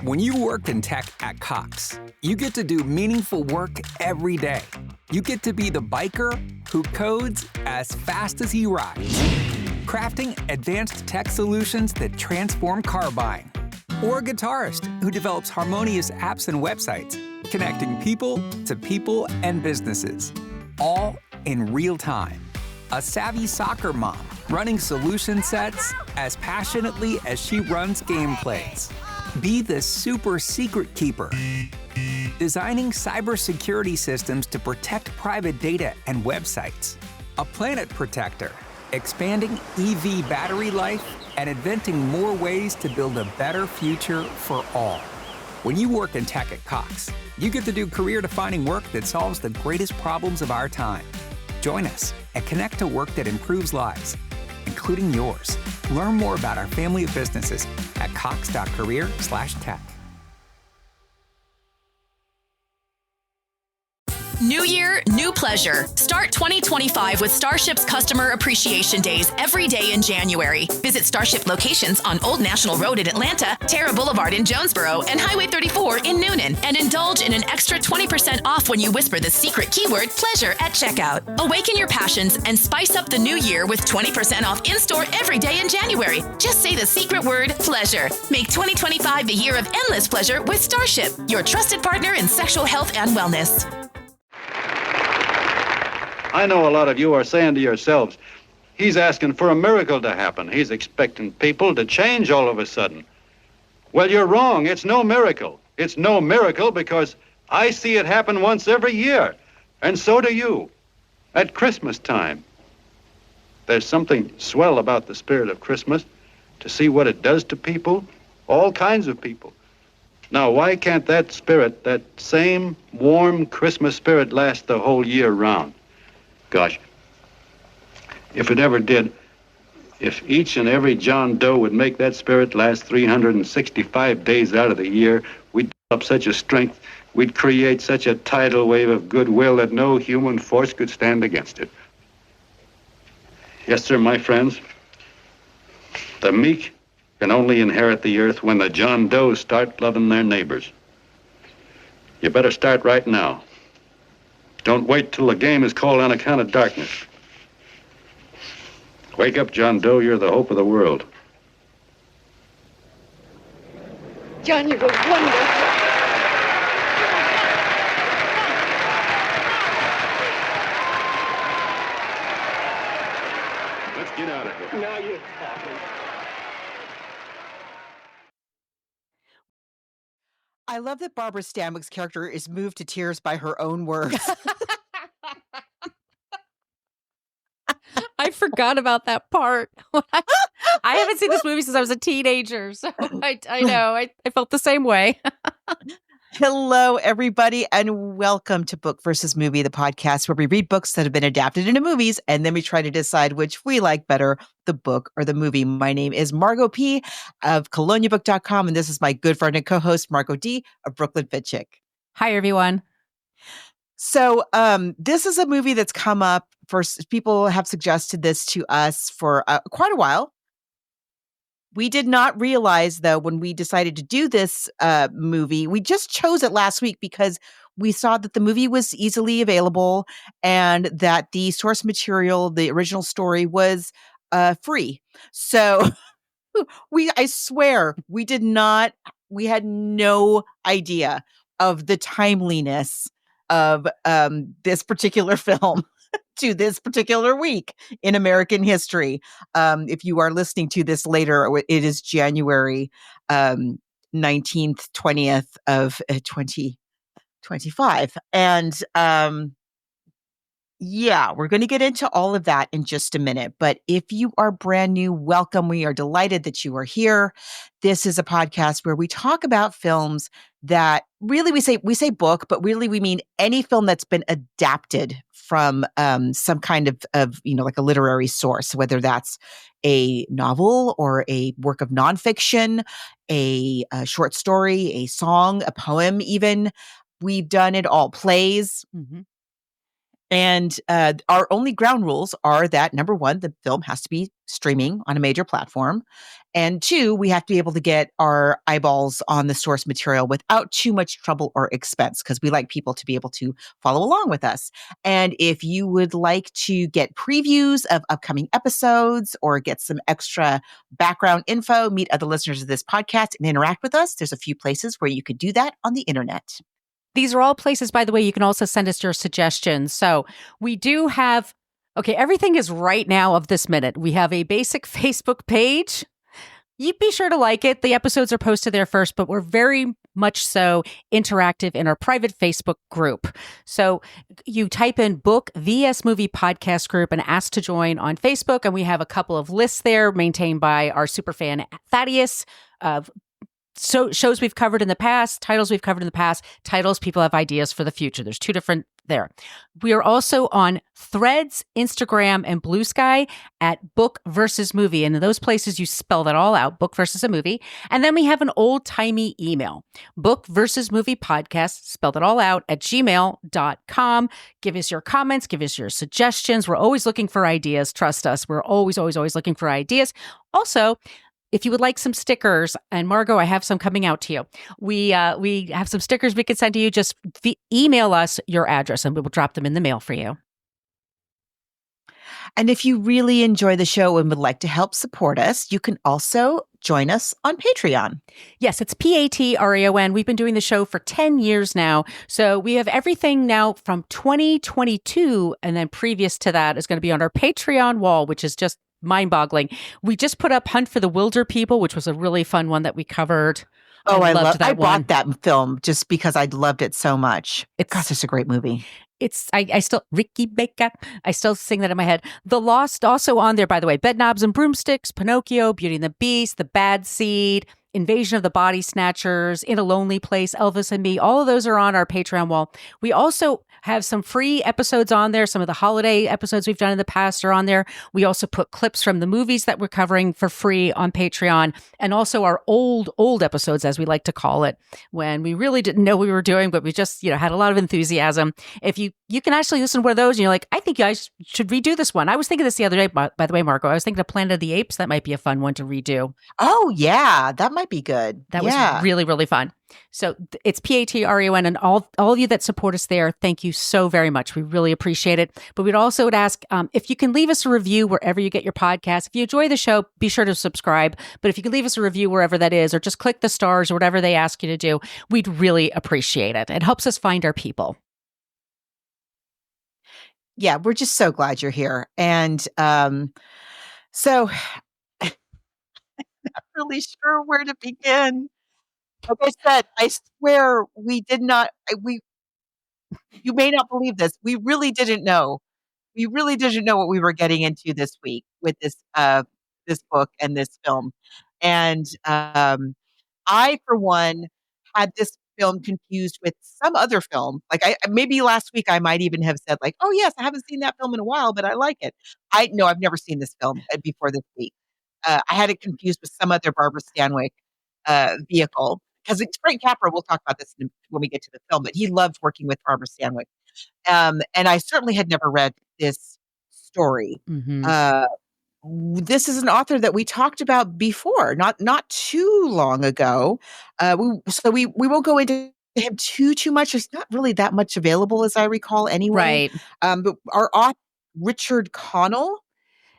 When you work in tech at Cox, you get to do meaningful work every day. You get to be the biker who codes as fast as he rides, crafting advanced tech solutions that transform car buying. Or a guitarist who develops harmonious apps and websites, connecting people to people and businesses, all in real time. A savvy soccer mom running solution sets as passionately as she runs gameplays. Be the super secret keeper, designing cybersecurity systems to protect private data and websites. A planet protector, expanding EV battery life and inventing more ways to build a better future for all. When you work in tech at Cox, you get to do career-defining work that solves the greatest problems of our time. Join us and connect to work that improves lives, including yours. Learn more about our family of businesses at cox.career/tech. New year, new pleasure. Start 2025 with Starship's Customer Appreciation Days every day in January. Visit Starship locations on Old National Road in Atlanta, Terra Boulevard in Jonesboro, and Highway 34 in Noonan, and indulge in an extra 20% off when you whisper the secret keyword pleasure at checkout. Awaken your passions and spice up the new year with 20% off in-store every day in January. Just say the secret word pleasure. Make 2025 the year of endless pleasure with Starship, your trusted partner in sexual health and wellness. I know a lot of you are saying to yourselves, he's asking for a miracle to happen. He's expecting people to change all of a sudden. Well, you're wrong. It's no miracle. It's no miracle because I see it happen once every year, and so do you, at Christmas time. There's something swell about the spirit of Christmas, to see what it does to people, all kinds of people. Now, why can't that spirit, that same warm Christmas spirit, last the whole year round? Gosh, if it ever did, if each and every John Doe would make that spirit last 365 days out of the year, we'd develop such a strength, we'd create such a tidal wave of goodwill that no human force could stand against it. Yes, sir, my friends, the meek can only inherit the earth when the John Does start loving their neighbors. You better start right now. Don't wait till the game is called on account of darkness. Wake up, John Doe. You're the hope of the world. John, you were wonderful. Let's get out of here. Now you're talking. I love that Barbara Stanwyck's character is moved to tears by her own words. I forgot about that part. I haven't seen this movie since I was a teenager, so I know. I felt the same way. Hello, everybody, and welcome to Book versus Movie, the podcast where we read books that have been adapted into movies, and then we try to decide which we like better, the book or the movie. My name is Margot P. of coloniabook.com, and this is my good friend and co-host, Margot D. of Brooklyn Fitchick. Hi, everyone. So this is a movie that's come up for people have suggested this to us for quite a while. We did not realize, though, when we decided to do this movie, we just chose it last week because we saw that the movie was easily available and that the source material, the original story, was free. So I swear, we had no idea of the timeliness of this particular film to this particular week in American history. If you are listening to this later, it is January 19th, 20th of 2025. And yeah, we're going to get into all of that in just a minute. But if you are brand new, welcome. We are delighted that you are here. This is a podcast where we talk about films that really we say book, but really we mean any film that's been adapted from some kind of like a literary source, whether that's a novel or a work of nonfiction, a short story, a song, a poem even. We've done it all. Plays. Mm-hmm. And our only ground rules are that number one, the film has to be streaming on a major platform. And two, we have to be able to get our eyeballs on the source material without too much trouble or expense, because we like people to be able to follow along with us. And if you would like to get previews of upcoming episodes or get some extra background info, meet other listeners of this podcast, and interact with us, there's a few places where you could do that on the internet. These are all places, by the way, you can also send us your suggestions. So we do have, okay, everything is right now of this minute. We have a basic Facebook page. You'd be sure to like it. The episodes are posted there first, but we're very much so interactive in our private Facebook group. So you type in Book VS Movie Podcast Group and ask to join on Facebook. And we have a couple of lists there maintained by our superfan Thaddeus of shows we've covered in the past, titles we've covered in the past, titles people have ideas for the future. There's two different there. We are also on Threads, Instagram, and Blue Sky at Book versus Movie. And in those places, you spell that all out, Book versus a Movie. And then we have an old-timey email, Book versus Movie Podcast, spell that all out, at gmail.com. Give us your comments, give us your suggestions. We're always looking for ideas. Trust us. We're always looking for ideas. Also, if you would like some stickers, and Margot, I have some coming out to you. We have some stickers we could send to you. Just email us your address and we will drop them in the mail for you. And if you really enjoy the show and would like to help support us, you can also join us on Patreon. Yes, it's Patreon. We've been doing the show for 10 years now. So we have everything now from 2022. And then previous to that is going to be on our Patreon wall, which is just mind-boggling. We just put up Hunt for the Wilder People, which was a really fun one that we covered. I loved that one. I bought that film just because I loved it so much. It's a great movie. I still, Ricky Baker, I still sing that in my head. The Lost also on there, by the way. Bed Knobs and Broomsticks, Pinocchio, Beauty and the Beast, The Bad Seed, Invasion of the Body Snatchers, In a Lonely Place, Elvis and Me. All of those are on our Patreon wall. We also have some free episodes on there. Some of the holiday episodes we've done in the past are on there. We also put clips from the movies that we're covering for free on Patreon, and also our old episodes, as we like to call it, when we really didn't know what we were doing, but we just, had a lot of enthusiasm. If you can actually listen to one of those and you're like, I think you guys should redo this one. I was thinking this the other day, by the way, Marco, I was thinking of Planet of the Apes. That might be a fun one to redo. Oh yeah, that might be good. That was really, really fun. So it's Patreon, and all of you that support us there, thank you so very much. We really appreciate it. But we'd also ask if you can leave us a review wherever you get your podcast. If you enjoy the show, be sure to subscribe. But if you can leave us a review wherever that is, or just click the stars or whatever they ask you to do, we'd really appreciate it. It helps us find our people. Yeah, we're just so glad you're here. And so I'm not really sure where to begin. Like I said, I swear we did not, you may not believe this. We really didn't know. We really didn't know what we were getting into this week with this book and this film. And I, for one, had this film confused with some other film. Like maybe last week I might even have said like, oh yes, I haven't seen that film in a while, but I like it. No, I've never seen this film before this week. I had it confused with some other Barbara Stanwyck vehicle. Because it's Frank Capra, we'll talk about this when we get to the film, but he loved working with Barbara Stanwyck. And I certainly had never read this story. Mm-hmm. This is an author that we talked about before, not too long ago. We won't go into him too much. There's not really that much available, as I recall, anyway. Right. But our author, Richard Connell.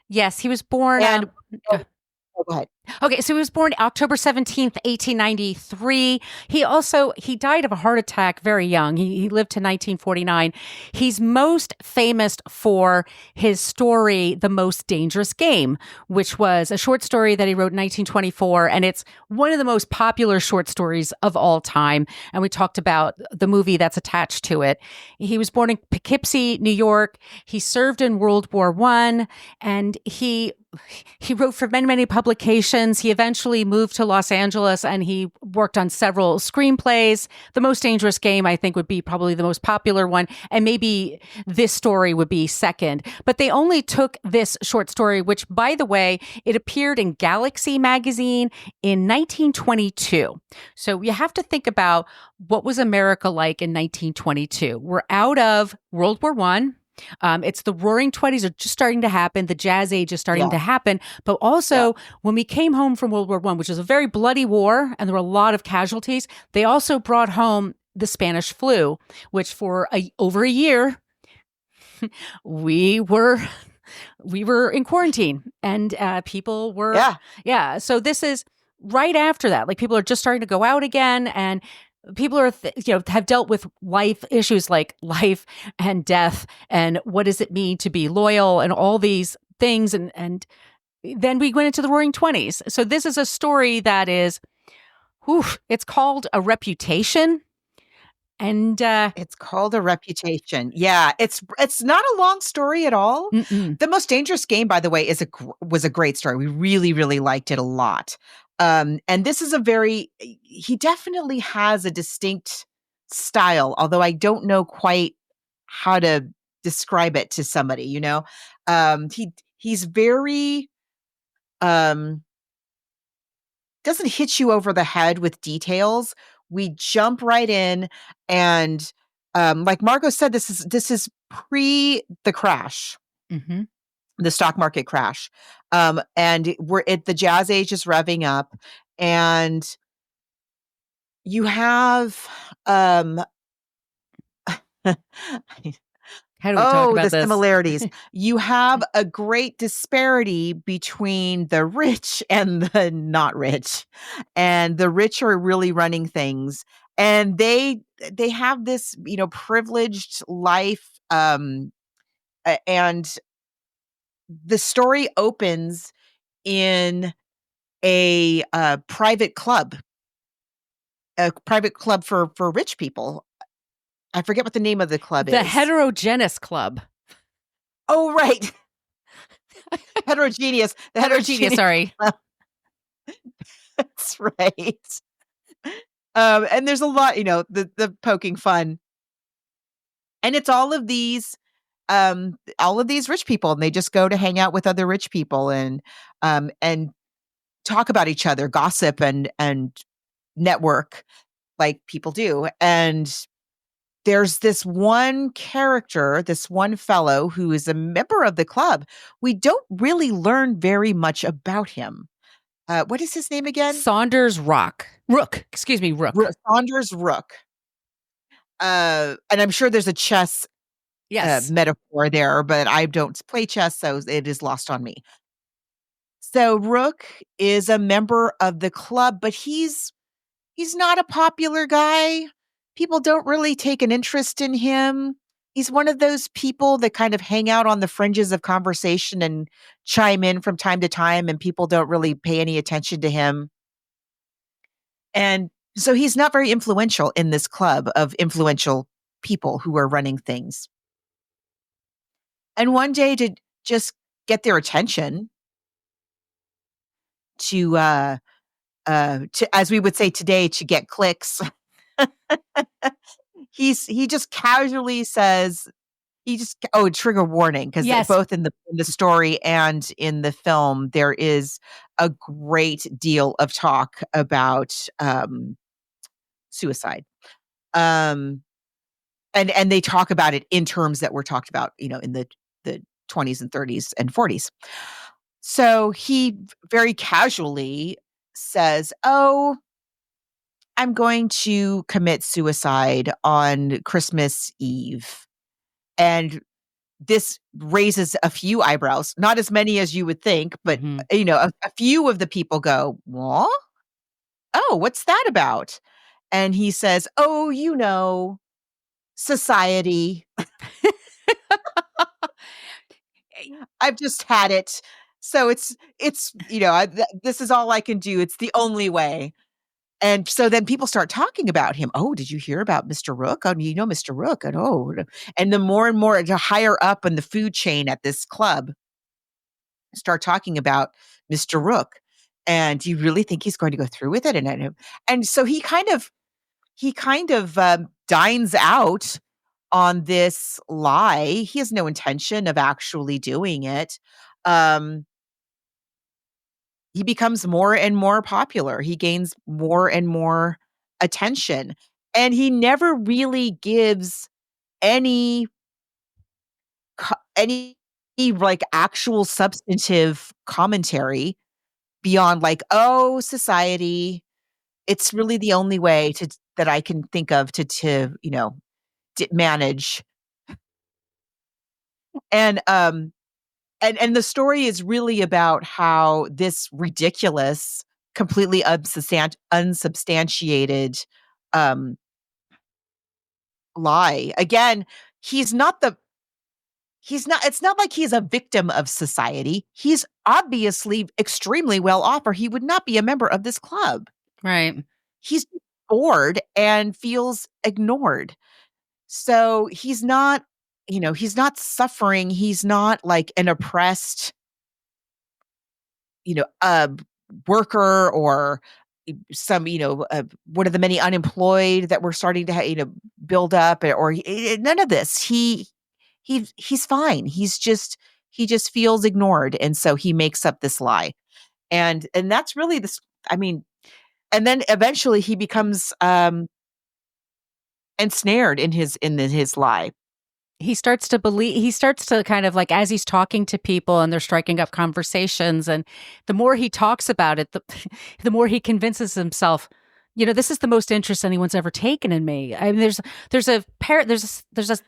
Yes, he was born. Go ahead. Okay, so he was born October 17th, 1893. He died of a heart attack very young. He lived to 1949. He's most famous for his story, The Most Dangerous Game, which was a short story that he wrote in 1924, and it's one of the most popular short stories of all time. And we talked about the movie that's attached to it. He was born in Poughkeepsie, New York. He served in World War I, and he wrote for many, many publications. He eventually moved to Los Angeles and he worked on several screenplays. The Most Dangerous Game, I think, would be probably the most popular one. And maybe this story would be second. But they only took this short story, which, by the way, it appeared in Galaxy magazine in 1922. So you have to think about what was America like in 1922. We're out of World War I. It's the Roaring Twenties are just starting to happen. The Jazz Age is starting Yeah. to happen. But also, when we came home from World War I, which was a very bloody war, and there were a lot of casualties, they also brought home the Spanish flu, which for over a year, we were in quarantine, and people were So this is right after that. Like, people are just starting to go out again, and people are have dealt with life issues like life and death, and what does it mean to be loyal, and all these things, and then we went into the Roaring Twenties. So this is a story that is, it's called A Reputation. And it's called A Reputation. Yeah, it's not a long story at all. The Most Dangerous Game, by the way, was a great story. We really, really liked it a lot. And this is he definitely has a distinct style, although I don't know quite how to describe it to somebody, he's very, doesn't hit you over the head with details. We jump right in, and like Margos said, this is pre the crash, the stock market crash, and the Jazz Age is revving up, and you have how do we talk about the this? similarities. You have a great disparity between the rich and the not rich. And the rich are really running things. And they have this, privileged life. And the story opens in a private club for rich people. I forget what the name of the club is. The Heterogeneous Club. Oh, right. Heterogeneous. The Heterogeneous. Sorry. That's right. And there's a lot, the poking fun. And it's all of these rich people, and they just go to hang out with other rich people and talk about each other, gossip and network like people do. And there's this one character, this one fellow who is a member of the club. We don't really learn very much about him. What is his name again? Saunders Rook. Excuse me, Rook. Saunders Rook. And I'm sure there's a chess metaphor there, but I don't play chess, so it is lost on me. So Rook is a member of the club, but he's not a popular guy. People don't really take an interest in him. He's one of those people that kind of hang out on the fringes of conversation and chime in from time to time, and people don't really pay any attention to him. And so he's not very influential in this club of influential people who are running things. And one day, to just get their attention, to as we would say today, to get clicks, he just casually says, trigger warning, because both in the story and in the film, there is a great deal of talk about suicide. And they talk about it in terms that were talked about, in the 20s and 30s and 40s. So he very casually says, "Oh, I'm going to commit suicide on Christmas Eve." And this raises a few eyebrows, not as many as you would think, but a few of the people go, "What? Oh, what's that about?" And he says, "Oh, society. I've just had it. So it's this is all I can do. It's the only way." And so then people start talking about him. "Oh, did you hear about Mr. Rook? Oh, Mr. Rook." And the more and more to higher up in the food chain at this club start talking about Mr. Rook. And do you really think he's going to go through with it? And so he kind of dines out on this lie. He has no intention of actually doing it. He becomes more and more popular. He gains more and more attention. And he never really gives any any like actual substantive commentary beyond like, oh, society. It's really the only way that I can think of to manage. And and the story is really about how this ridiculous, completely unsubstantiated lie. Again, it's not like he's a victim of society. He's obviously extremely well off, or he would not be a member of this club. Right. He's bored and feels ignored. So he's not suffering. He's not like an oppressed, worker or some, one of the many unemployed that we're starting to, build up, or none of this. He's fine. He just feels ignored. And so he makes up this lie. And that's really this, I mean, and then eventually he becomes ensnared in his lie. He starts to kind of like, as he's talking to people and they're striking up conversations, and the more he talks about it, the more he convinces himself, this is the most interest anyone's ever taken in me. I mean, there's a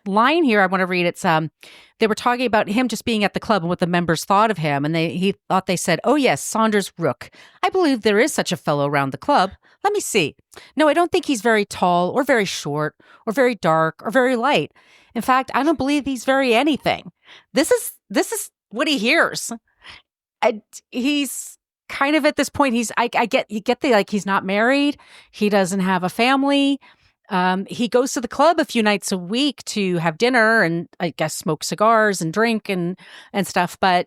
line here I want to read. It's they were talking about him just being at the club and what the members thought of him, and he thought they said, "Oh yes, Saunders Rook. I believe there is such a fellow around the club. Let me see. No, I don't think he's very tall or very short or very dark or very light. In fact, I don't believe he's very anything." This is what he hears. He's kind of at this point. You get the, like, he's not married. He doesn't have a family. He goes to the club a few nights a week to have dinner and I guess smoke cigars and drink and stuff. But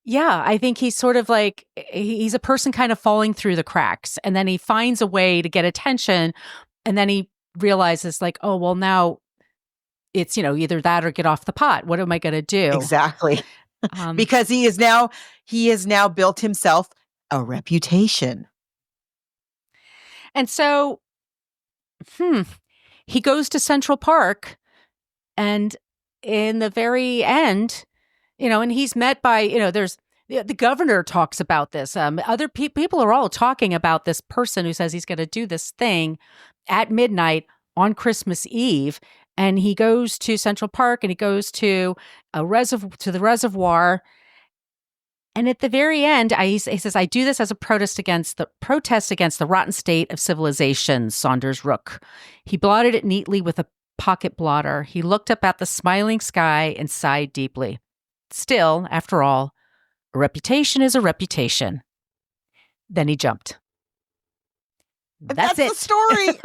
yeah, I think he's sort of like, he's a person kind of falling through the cracks, and then he finds a way to get attention, and then he realizes like, oh, well, now it's, either that or get off the pot. What am I going to do? Exactly. Because he has now built himself a reputation. And so, he goes to Central Park, and in the very end, and he's met by, there's the governor talks about this. Other people are all talking about this person who says he's going to do this thing at midnight on Christmas Eve. And he goes to Central Park, and he goes to the reservoir. And at the very end, he says, "I do this as a protest against the rotten state of civilization, Saunders Rook." He blotted it neatly with a pocket blotter. He looked up at the smiling sky and sighed deeply. Still, after all, a reputation is a reputation. Then he jumped. That's it. The story.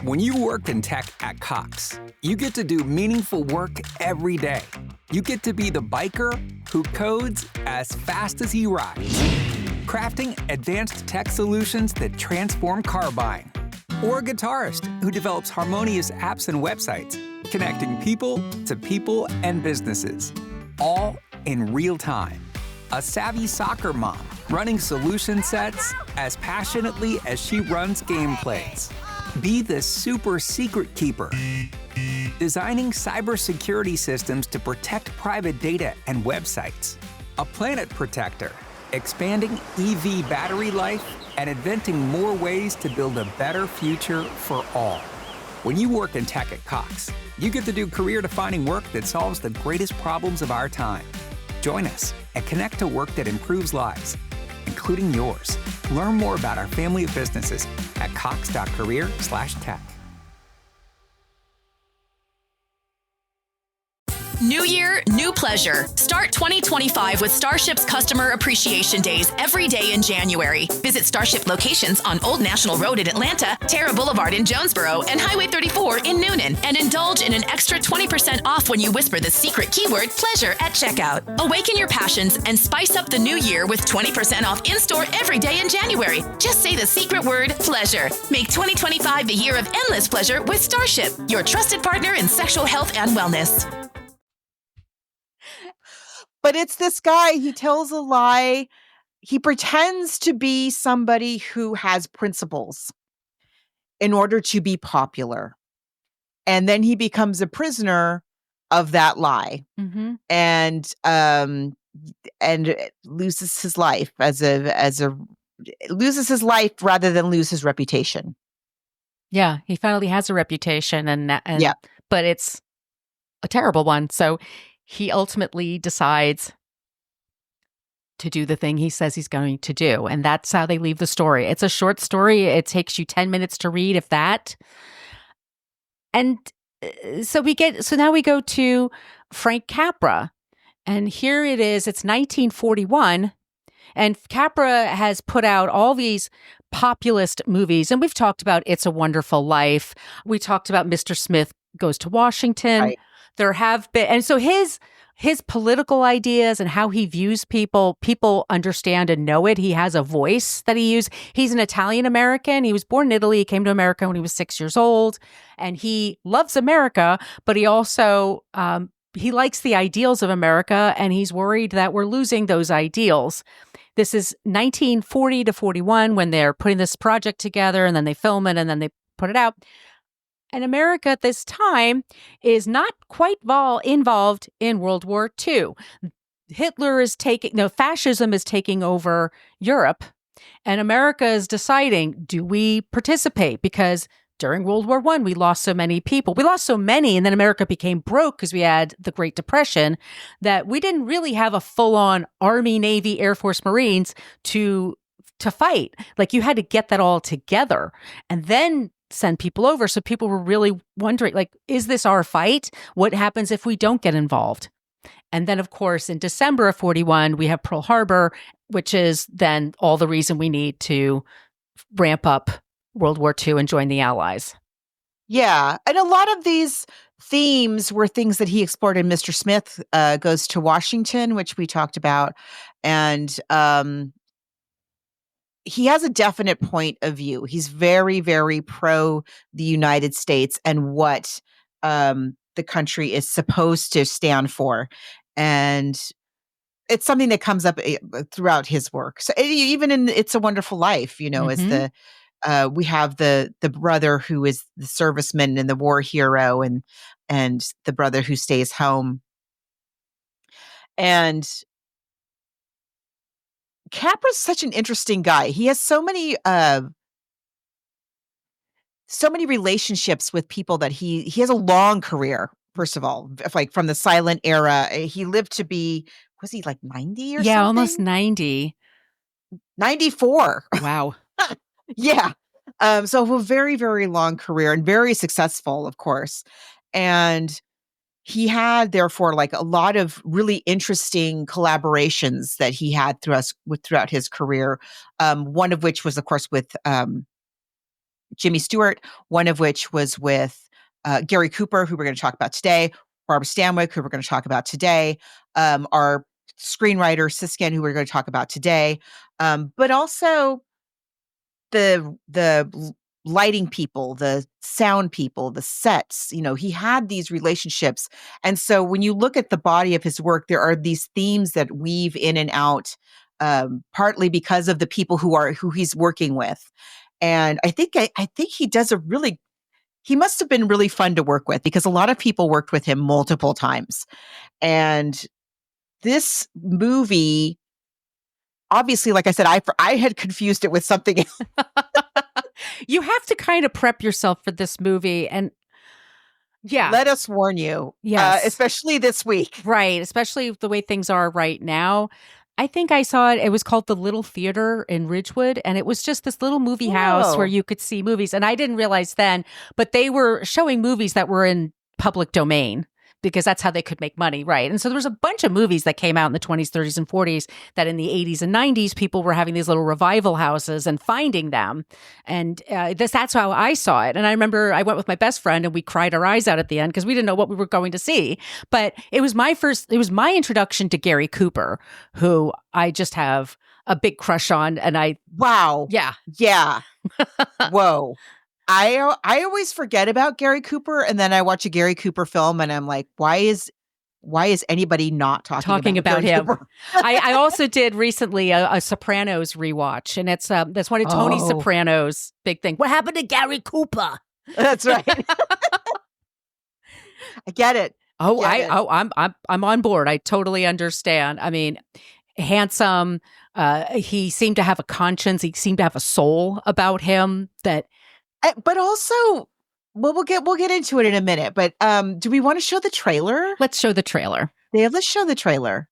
When you work in tech at Cox, you get to do meaningful work every day. You get to be the biker who codes as fast as he rides, crafting advanced tech solutions that transform car buying. Or a guitarist who develops harmonious apps and websites, connecting people to people and businesses, all in real time. A savvy soccer mom running solution sets as passionately as she runs gameplays. Be the super secret keeper, designing cybersecurity systems to protect private data and websites. A planet protector, expanding EV battery life and inventing more ways to build a better future for all. When you work in tech at Cox, you get to do career-defining work that solves the greatest problems of our time. Join us and connect to work that improves lives, including yours. Learn more about our family of businesses at cox.career/tech. New year, new pleasure. Start 2025 with Starship's Customer Appreciation Days every day in January. Visit Starship locations on Old National Road in Atlanta, Terra Boulevard in Jonesboro, and Highway 34 in Noonan. And indulge in an extra 20% off when you whisper the secret keyword pleasure at checkout. Awaken your passions and spice up the new year with 20% off in-store every day in January. Just say the secret word pleasure. Make 2025 the year of endless pleasure with Starship, your trusted partner in sexual health and wellness. But it's this guy, he tells a lie. He pretends to be somebody who has principles in order to be popular. And then he becomes a prisoner of that lie, Mm-hmm. and loses his life loses his life rather than lose his reputation. Yeah, he finally has a reputation, and Yeah. but it's a terrible one. So he ultimately decides to do the thing he says he's going to do, and that's how they leave the story. It's a short story. It takes you 10 minutes to read, if that. And so now we go to Frank Capra, and here it is. It's 1941. And Capra has put out all these populist movies. And we've talked about It's a Wonderful Life. We talked about Mr. Smith Goes to Washington. Right. There have been, and so his political ideas and how he views people understand and know it. He has a voice that he uses. He's an Italian American. He was born in Italy. He came to America when he was 6 years old. And he loves America, but he also, he likes the ideals of America, and he's worried that we're losing those ideals. This is 1940 to 41 when they're putting this project together, and then they film it, and then they put it out. And America at this time is not quite involved in World War II. Fascism is taking over Europe, and America is deciding, do we participate? Because during World War I, we lost so many people. We lost so many, and then America became broke because we had the Great Depression, that we didn't really have a full-on Army, Navy, Air Force, Marines to fight. Like, you had to get that all together and then send people over. So people were really wondering, like, is this our fight? What happens if we don't get involved? And then, of course, in December of 41, we have Pearl Harbor, which is then all the reason we need to ramp up World War II and join the Allies. Yeah. And a lot of these themes were things that he explored in Mr. Smith Goes to Washington, which we talked about. And he has a definite point of view. He's very, very pro the United States and what the country is supposed to stand for. And it's something that comes up throughout his work. So even in It's a Wonderful Life, as we have the brother who is the serviceman and the war hero, and the brother who stays home. And Capra's such an interesting guy. He has so many relationships with people that he has a long career. First of all, like from the silent era, he lived to be, was he like 90 or something? Yeah, almost 90. 94. Wow. Yeah. So a very, very long career and very successful, of course. And he had, therefore, like a lot of really interesting collaborations that he had throughout his career. One of which was, of course, with Jimmy Stewart. One of which was with Gary Cooper, who we're going to talk about today. Barbara Stanwyck, who we're going to talk about today. Our screenwriter, Siskin, who we're going to talk about today. But also the lighting people, the sound people, the sets, he had these relationships. And so when you look at the body of his work, there are these themes that weave in and out, partly because of the people who he's working with. And I think he must have been really fun to work with, because a lot of people worked with him multiple times. And this movie, obviously, like I said, I had confused it with something else. You have to kind of prep yourself for this movie. And yeah. Let us warn you. Yes. Especially this week. Right. Especially the way things are right now. I think I saw it. It was called the Little Theater in Ridgewood. And it was just this little movie house where you could see movies. And I didn't realize then, but they were showing movies that were in public domain, because that's how they could make money, right? And so there was a bunch of movies that came out in the 20s, 30s, and 40s that in the 80s and 90s, people were having these little revival houses and finding them. And that's how I saw it. And I remember I went with my best friend and we cried our eyes out at the end because we didn't know what we were going to see. But it was my introduction to Gary Cooper, who I just have a big crush on. And wow. Yeah. Whoa. I always forget about Gary Cooper, and then I watch a Gary Cooper film and I'm like, why is anybody not talking about him? I also did recently a Sopranos rewatch, and that's one of Tony Soprano's big thing. What happened to Gary Cooper? That's right. I get it. Oh, Get it. I'm on board. I totally understand. I mean, handsome. He seemed to have a conscience. He seemed to have a soul about him that. But also, well, we'll get into it in a minute. But do we want to show the trailer? Let's show the trailer. Yeah, let's show the trailer.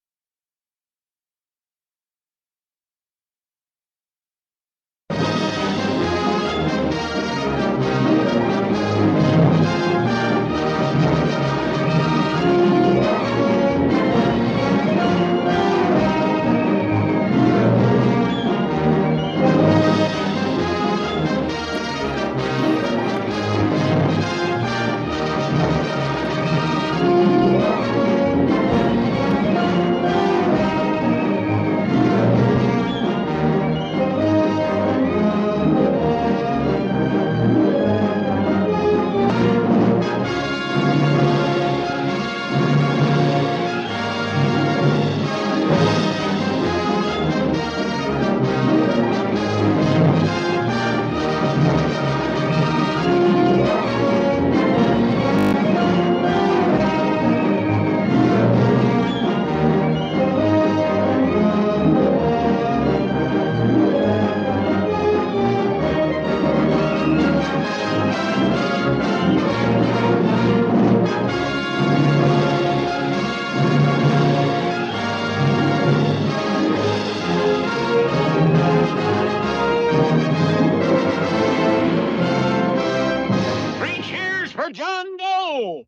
Three cheers for John Doe!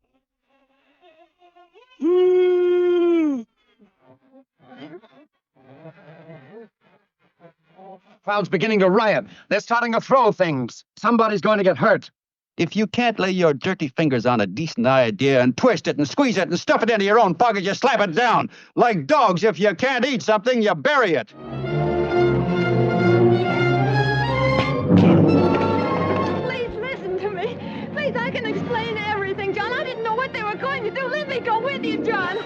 Crowd's beginning to riot. They're starting to throw things. Somebody's going to get hurt. If you can't lay your dirty fingers on a decent idea and twist it and squeeze it and stuff it into your own pocket, you slap it down. Like dogs, if you can't eat something, you bury it. Please listen to me. Please, I can explain everything, John. I didn't know what they were going to do. Let me go with you, John.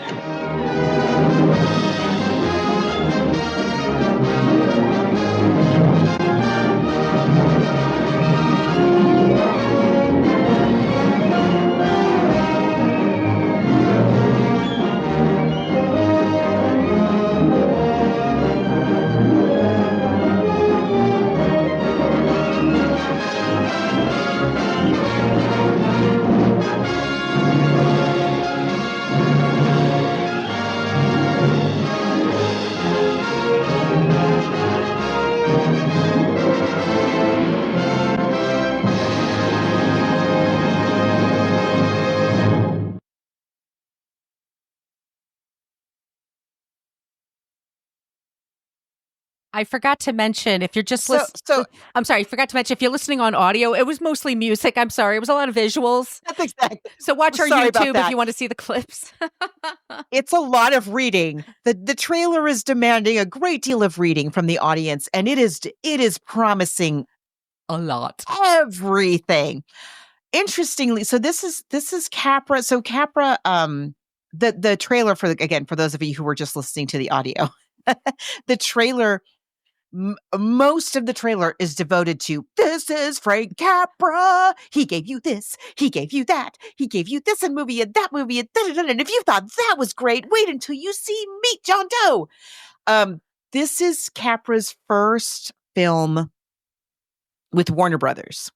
I forgot to mention if you're just So, listening. I'm sorry, I forgot to mention if you're listening on audio, it was mostly music. I'm sorry, it was a lot of visuals. that's exactly. So watch our Sorry about YouTube if that. you want to see the clips. It's a lot of reading. The trailer is demanding a great deal of reading from the audience, and it is promising A lot. everything. Interestingly, so this is Capra. So Capra, the trailer for again for those of you who were just listening to the audio, the trailer. Most of the trailer is devoted to this is Frank Capra. He gave you this. He gave you that. He gave you this and movie and that movie and da-da-da-da. And if you thought that was great, wait until you see Meet John Doe. This is Capra's first film with Warner Brothers.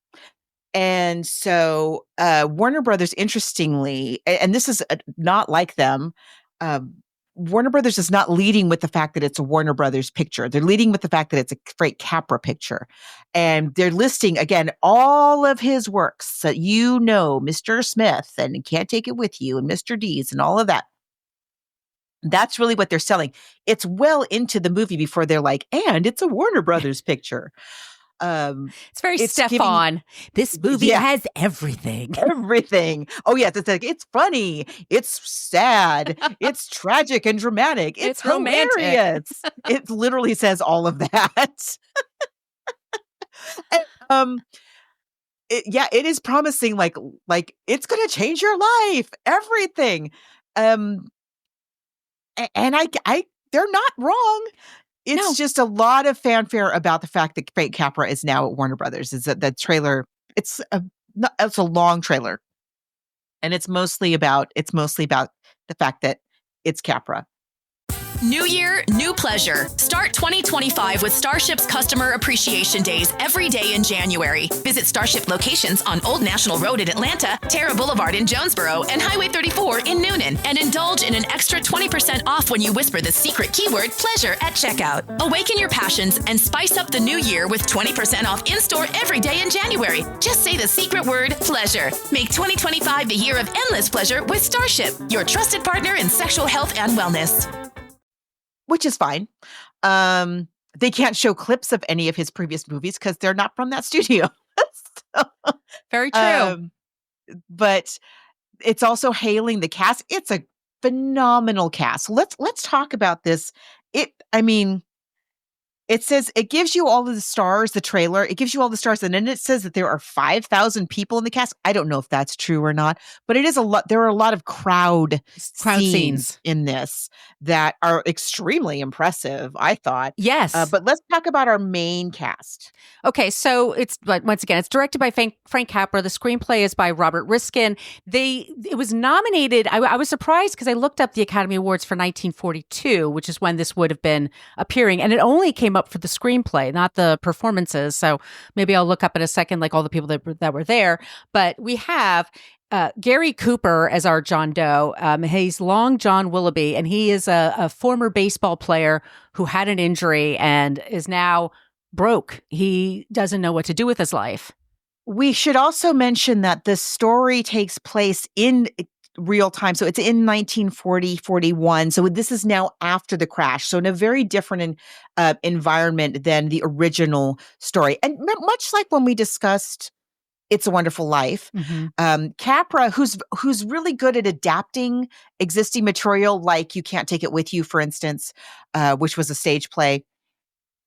And so Warner Brothers, interestingly, and this is not like them, Warner Brothers is not leading with the fact that it's a Warner Brothers picture. They're leading with the fact that it's a Frank Capra picture. And they're listing, again, all of his works that Mr. Smith and Can't Take It With You and Mr. Deeds and all of that. That's really what they're selling. It's well into the movie before they're like, and it's a Warner Brothers picture. It's very Stefan. This movie has everything. Everything. Oh, yes. It's like, it's funny. It's sad. It's tragic and dramatic. It's romantic. hilarious. It literally says all of that. And, it is promising like it's going to change your life. Everything. And they're not wrong. It's just a lot of fanfare about the fact that Frank Capra is now at Warner Brothers. Is that the trailer? It's a long trailer. And it's mostly about the fact that it's Capra. New year, new pleasure. Start 2025 with Starship's Customer Appreciation Days every day in January. Visit Starship locations on Old National Road in Atlanta, Terra Boulevard in Jonesboro, and Highway 34 in Noonan. And indulge in an extra 20% off when you whisper the secret keyword pleasure at checkout. Awaken your passions and spice up the new year with 20% off in-store every day in January. Just say the secret word pleasure. Make 2025 the year of endless pleasure with Starship, your trusted partner in sexual health and wellness. Which is fine. They can't show clips of any of his previous movies because they're not from that studio. So, Very true. But it's also hailing the cast. It's a phenomenal cast. Let's talk about this. It says it gives you all of the stars, the trailer. It gives you all the stars, and then it says that there are 5,000 people in the cast. I don't know if that's true or not, but it is a lot. There are a lot of crowd scenes in this that are extremely impressive, I thought. Yes. But let's talk about our main cast. Okay, so once again, it's directed by Frank Capra. The screenplay is by Robert Riskin. It was nominated. I was surprised because I looked up the Academy Awards for 1942, which is when this would have been appearing, and it only came up for the screenplay, not the performances. So maybe I'll look up in a second, like all the people that were there. But we have Gary Cooper as our John Doe. He's Long John Willoughby, and he is a former baseball player who had an injury and is now broke. He doesn't know what to do with his life. We should also mention that the story takes place in real time. So it's in 1940, 41. So this is now after the crash. So in a very different environment than the original story. And much like when we discussed It's a Wonderful Life, Capra, who's really good at adapting existing material, like You Can't Take It With You, for instance, which was a stage play.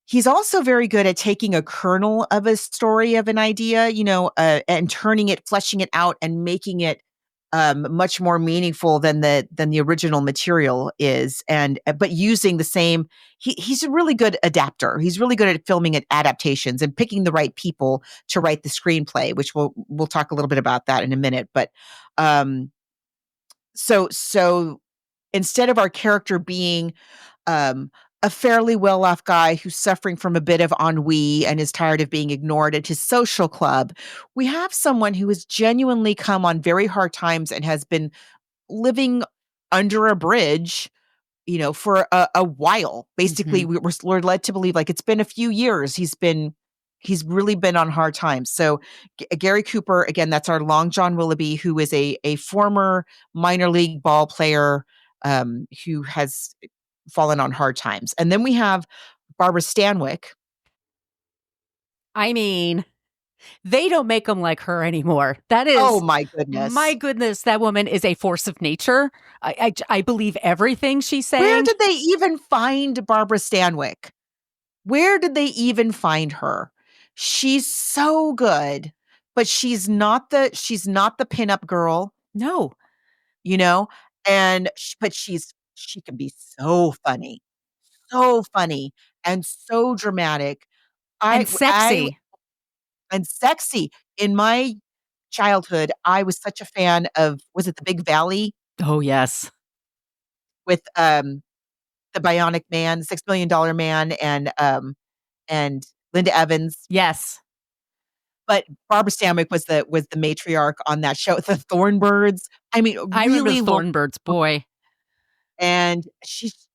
He's also very good at taking a kernel of a story, of an idea, and turning it, fleshing it out, and making it much more meaningful than the original material is, but using the same. He's a really good adapter. He's really good at filming adaptations and picking the right people to write the screenplay, which we'll talk a little bit about that in a minute. But so instead of our character being a fairly well-off guy who's suffering from a bit of ennui and is tired of being ignored at his social club, we have someone who has genuinely come on very hard times and has been living under a bridge, for a while. Basically, we're led to believe like it's been a few years. He's really been on hard times. So Gary Cooper, again, that's our Long John Willoughby, who is a former minor league ball player who has fallen on hard times. And then we have Barbara Stanwyck. I mean, they don't make them like her anymore. That is, oh my goodness. My goodness, that woman is a force of nature. I believe everything she's saying. Where did they even find Barbara Stanwyck? Where did they even find her? She's so good, but she's not the pinup girl. No. But she can be so funny and so dramatic. And sexy. And sexy. In my childhood, I was such a fan of, was it The Big Valley? Oh, yes. With the Bionic Man, $6 Million Man, and Linda Evans. Yes. But Barbara Stanwyck was the matriarch on that show. The Thornbirds. I mean, I remember the Thornbirds, boy. And she's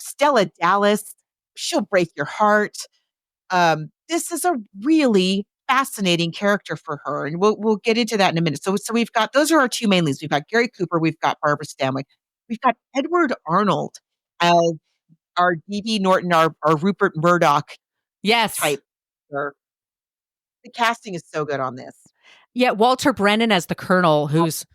Stella Dallas. She'll break your heart. This is a really fascinating character for her, and we'll get into that in a minute. So we've got, those are our two main leads. We've got Gary Cooper. We've got Barbara Stanwyck. We've got Edward Arnold as our D.B. Norton, our Rupert Murdoch type. The casting is so good on this. Yeah, Walter Brennan as the Colonel, who's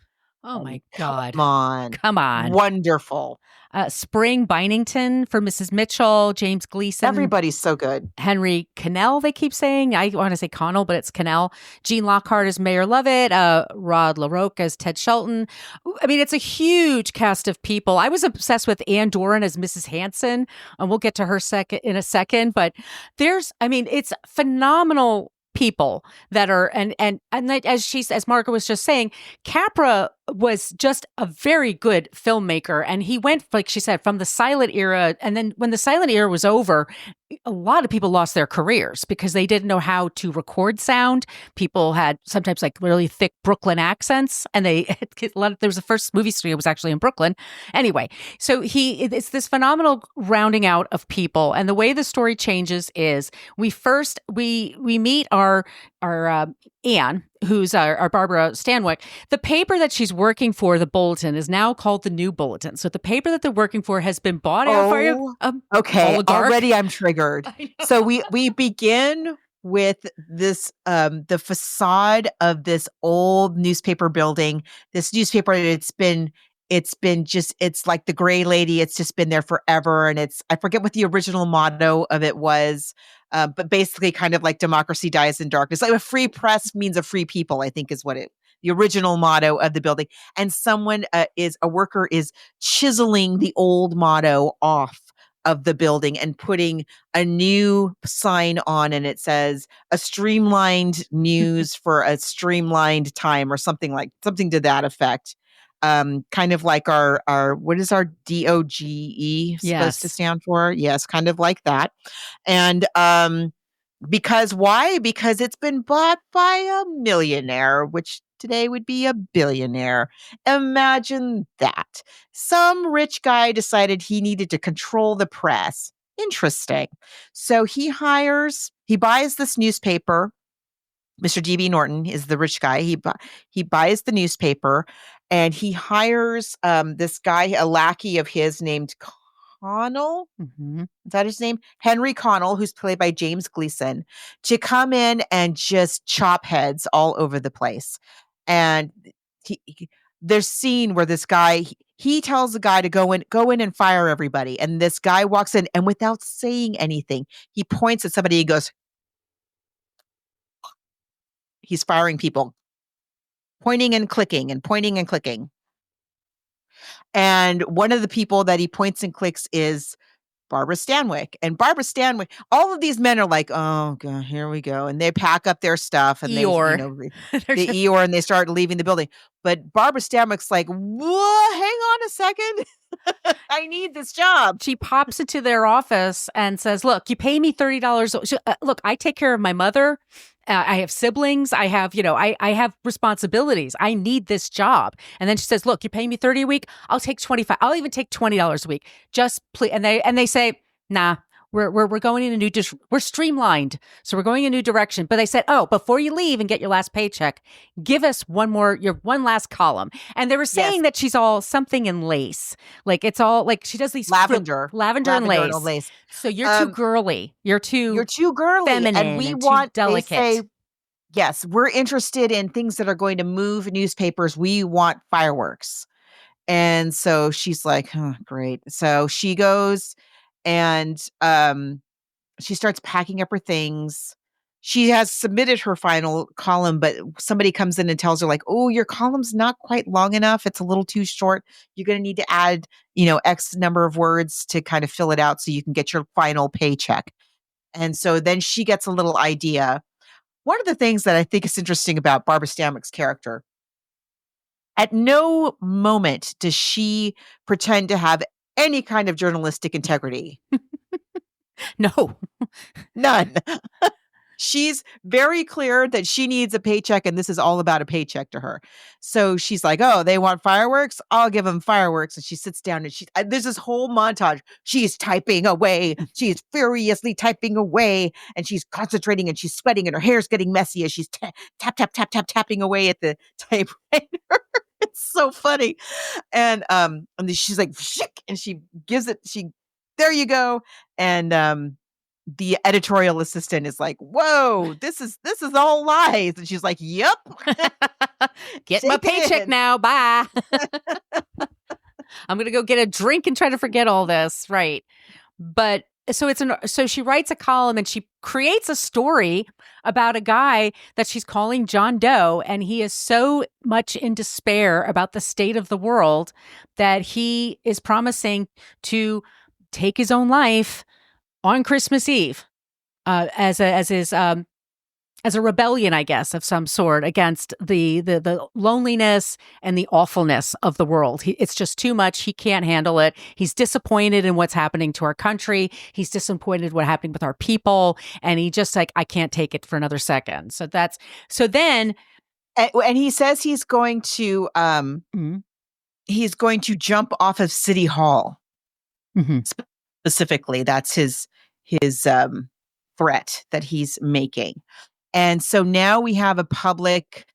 my God. Come on. Wonderful. Spring Bynington for Mrs. Mitchell, James Gleason. Everybody's so good. Henry Connell, they keep saying. I want to say Connell, but it's Connell. Gene Lockhart as Mayor Lovett. Rod LaRocque as Ted Shelton. I mean, it's a huge cast of people. I was obsessed with Ann Doran as Mrs. Hanson, and we'll get to her in a second. But it's phenomenal people that are and that, as Margaret was just saying, Capra was just a very good filmmaker, and he went, like she said, from the silent era, and then when the silent era was over, a lot of people lost their careers because they didn't know how to record sound. People had sometimes like really thick Brooklyn accents, and there was the first movie studio was actually in Brooklyn. Anyway, so it's this phenomenal rounding out of people, and the way the story changes is we meet our Anne, who's our Barbara Stanwyck. The paper that she's working for, the Bulletin, is now called the New Bulletin. So the paper that they're working for has been bought out by okay. oligarch. Already I'm triggered. So we begin with this the facade of this old newspaper building. This newspaper, it's like the Gray Lady. It's just been there forever. And I forget what the original motto of it was, but basically kind of like democracy dies in darkness. Like a free press means a free people, I think is the original motto of the building. And a worker is chiseling the old motto off of the building and putting a new sign on, and it says a streamlined news for a streamlined time, or something to that effect. Kind of like our what is our DOGE supposed to stand for? Yes, kind of like that. And because why? Because it's been bought by a millionaire, which today would be a billionaire. Imagine that. Some rich guy decided he needed to control the press. Interesting. So he buys this newspaper. Mr. D.B. Norton is the rich guy. He buys the newspaper, and he hires this guy, a lackey of his named Connell. Mm-hmm. Is that his name? Henry Connell, who's played by James Gleason, to come in and just chop heads all over the place. And there's a scene where this guy, he tells the guy to go in and fire everybody. And this guy walks in, and without saying anything, he points at somebody and goes, he's firing people, pointing and clicking and pointing and clicking. And one of the people that he points and clicks is Barbara Stanwyck. And Barbara Stanwyck, all of these men are like, oh God, here we go. And they pack up their stuff and Eeyore. The Eeyore, and they start leaving the building. But Barbara Stanwyck's like, whoa, hang on a second. I need this job. She pops into their office and says, look, you pay me $30. Look, I take care of my mother. I have siblings. I have, I have responsibilities. I need this job. And then she says, look, you pay me 30 a week. I'll take 25. I'll even take $20 a week. Just please. And they say, nah, we're going in we're streamlined. So we're going in a new direction. But they said, oh, before you leave and get your last paycheck, give us your one last column. And they were saying that she's all something in lace. Like it's all like she does these lavender and lace. So you're too girly. You're too girly, feminine, and we want delicate. They say, yes, we're interested in things that are going to move newspapers. We want fireworks. And so she's like, oh, great. So she goes and she starts packing up her things. She has submitted her final column, but somebody comes in and tells her like, oh, your column's not quite long enough. It's a little too short. You're going to need to add, X number of words to kind of fill it out so you can get your final paycheck. And so then she gets a little idea. One of the things that I think is interesting about Barbara Stanwyck's character, at no moment does she pretend to have any kind of journalistic integrity. No. None. She's very clear that she needs a paycheck, and this is all about a paycheck to her. So she's like, oh, they want fireworks? I'll give them fireworks. And she sits down and there's this whole montage. She's typing away. She's furiously typing away, and she's concentrating, and she's sweating, and her hair's getting messy as she's tapping away at the typewriter. It's so funny. And then she's like, shick, and she gives it, there you go. And the editorial assistant is like, whoa, this is all lies. And she's like, yep. Get my paycheck now. Bye. I'm going to go get a drink and try to forget all this. Right. But so she writes a column, and she creates a story about a guy that she's calling John Doe. And he is so much in despair about the state of the world that he is promising to take his own life on Christmas Eve, as his as a rebellion, I guess, of some sort against the loneliness and the awfulness of the world. It's just too much. He can't handle it. He's disappointed in what's happening to our country. He's disappointed what happened with our people. And he just like, I can't take it for another second. So then. And he says he's going to, he's going to jump off of City Hall. Specifically, that's his threat that he's making. And so now we have a public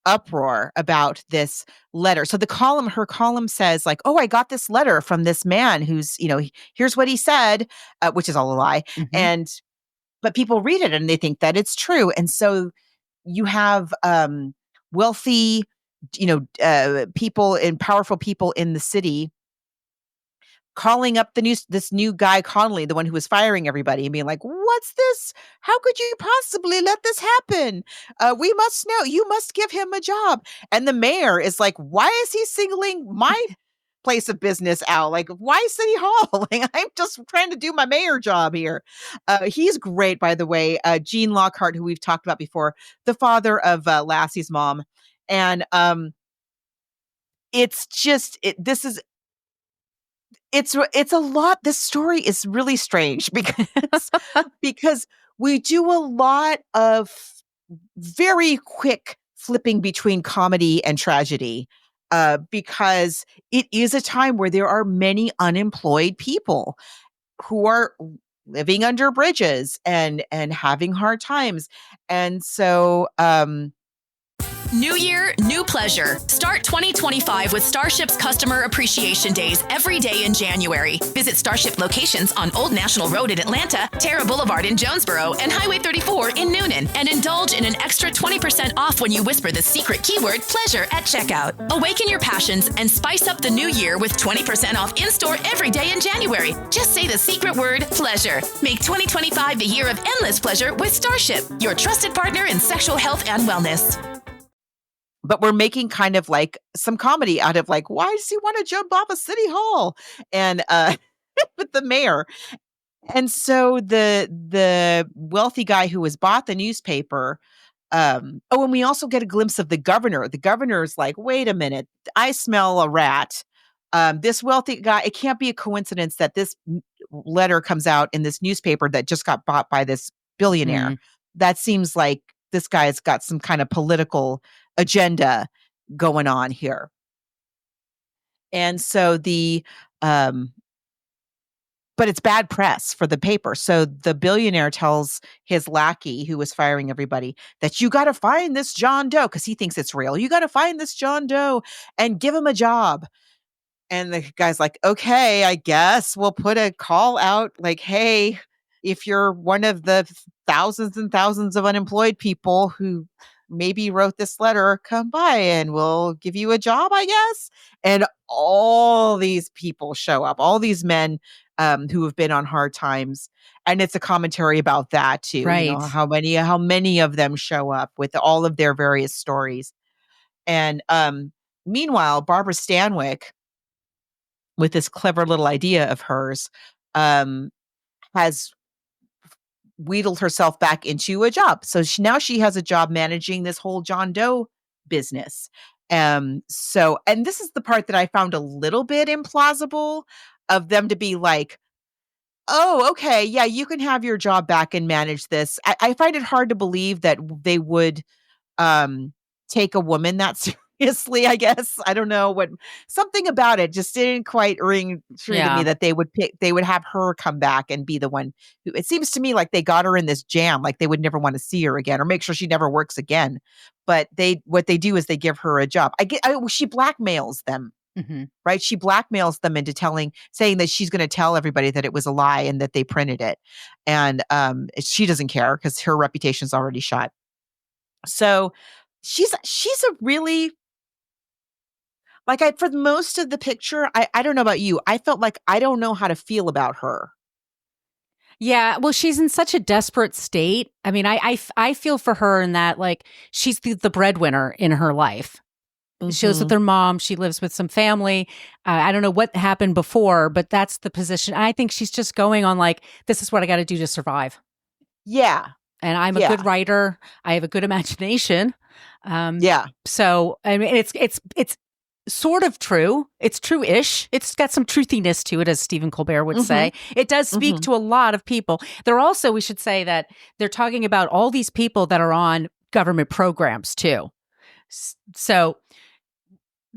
uproar about this letter. So her column says like, oh, I got this letter from this man who's, here's what he said, which is all a lie. But people read it and they think that it's true. And so you have wealthy, people and powerful people in the city calling up this new guy, Connell, the one who was firing everybody, and being like, what's this? How could you possibly let this happen? We must know. You must give him a job. And the mayor is like, why is he singling my place of business out? Like, why City Hall? Like, I'm just trying to do my mayor job here. He's great, by the way. Gene Lockhart, who we've talked about before, the father of Lassie's mom. And it's just, it's a lot. This story is really strange because we do a lot of very quick flipping between comedy and tragedy, because it is a time where there are many unemployed people who are living under bridges and having hard times. And so, New year, new pleasure. Start 2025 with Starship's Customer Appreciation Days every day in January. Visit Starship locations on Old National Road in Atlanta, Terra Boulevard in Jonesboro, and Highway 34 in Noonan. And indulge in an extra 20% off when you whisper the secret keyword pleasure at checkout. Awaken your passions and spice up the new year with 20% off in-store every day in January. Just say the secret word pleasure. Make 2025 the year of endless pleasure with Starship, your trusted partner in sexual health and wellness. But we're making kind of like some comedy out of like, why does he want to jump off a City Hall? And with the mayor. And so the wealthy guy who has bought the newspaper. And we also get a glimpse of the governor. The governor's like, wait a minute, I smell a rat. This wealthy guy, it can't be a coincidence that this letter comes out in this newspaper that just got bought by this billionaire. That seems like this guy's got some kind of political agenda going on here. And so but it's bad press for the paper. So the billionaire tells his lackey who was firing everybody that you got to find this John Doe, because he thinks it's real. You got to find this John Doe and give him a job. And the guy's like, okay, I guess we'll put a call out like, hey, if you're one of the thousands and thousands of unemployed people who maybe wrote this letter, come by and we'll give you a job, I guess. And all these people show up, all these men who have been on hard times. And it's a commentary about that too. Right. How many of them show up with all of their various stories. And meanwhile, Barbara Stanwyck, with this clever little idea of hers, has wheedled herself back into a job. So now she has a job managing this whole John Doe business. And this is the part that I found a little bit implausible, of them to be like, oh, okay, yeah, you can have your job back and manage this. I find it hard to believe that they would take a woman that seriously, I guess. I don't know, something about it just didn't quite ring true to me, that they would have her come back and be the one who, it seems to me like they got her in this jam, like they would never want to see her again or make sure she never works again. But what they do is they give her a job. She blackmails them. Right? She blackmails them into saying that she's going to tell everybody that it was a lie and that they printed it. And she doesn't care because her reputation's already shot. So she's a really, for most of the picture, I don't know about you, I felt like I don't know how to feel about her. Yeah, well, she's in such a desperate state. I mean, I feel for her in that, like, she's the breadwinner in her life. She lives with her mom. She lives with some family. I don't know what happened before, but that's the position. I think she's just going on like, this is what I got to do to survive. Yeah. and I'm a good writer. I have a good imagination. So I mean, it's sort of true. It's true-ish. It's got some truthiness to it, as Stephen Colbert would say. It does speak to a lot of people. They're also, we should say that they're talking about all these people that are on government programs too. So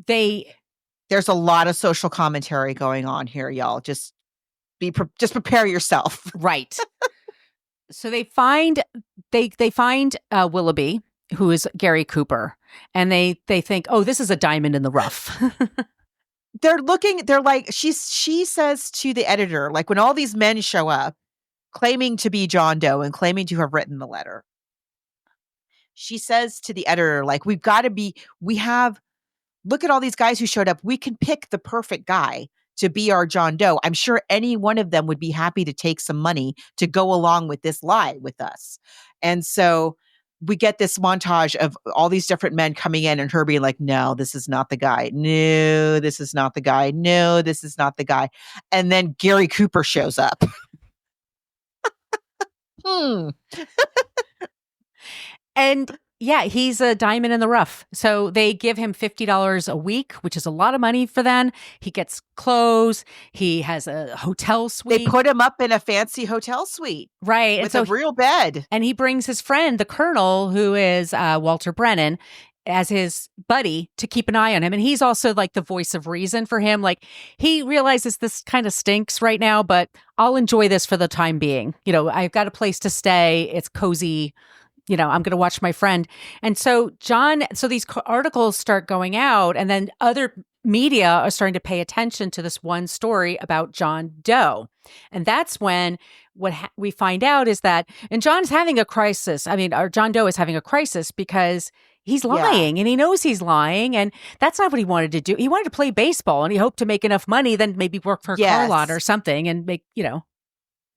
there's a lot of social commentary going on here, y'all. Just prepare yourself. Right. So they find Willoughby, who is Gary Cooper, and they think, oh, this is a diamond in the rough. They're like, she says to the editor, like when all these men show up claiming to be John Doe and claiming to have written the letter, she says to the editor, like, look at all these guys who showed up. We can pick the perfect guy to be our John Doe. I'm sure any one of them would be happy to take some money to go along with this lie with us. And so we get this montage of all these different men coming in and her being like, no, this is not the guy. No, this is not the guy. No, this is not the guy. And then Gary Cooper shows up. And yeah, he's a diamond in the rough. So they give him $50 a week, which is a lot of money for them. He gets clothes. He has a hotel suite. They put him up in a fancy hotel suite. Right. With a real bed. And he brings his friend, the Colonel, who is Walter Brennan, as his buddy to keep an eye on him. And he's also like the voice of reason for him. Like he realizes this kind of stinks right now, but I'll enjoy this for the time being. You know, I've got a place to stay. It's cozy. You know, I'm going to watch my friend. And so these articles start going out, and then other media are starting to pay attention to this one story about John Doe. And that's when we find out is that, and John's having a crisis. I mean, or John Doe is having a crisis because he's lying and he knows he's lying. And that's not what he wanted to do. He wanted to play baseball and he hoped to make enough money, then maybe work for a car lot or something and make, you know.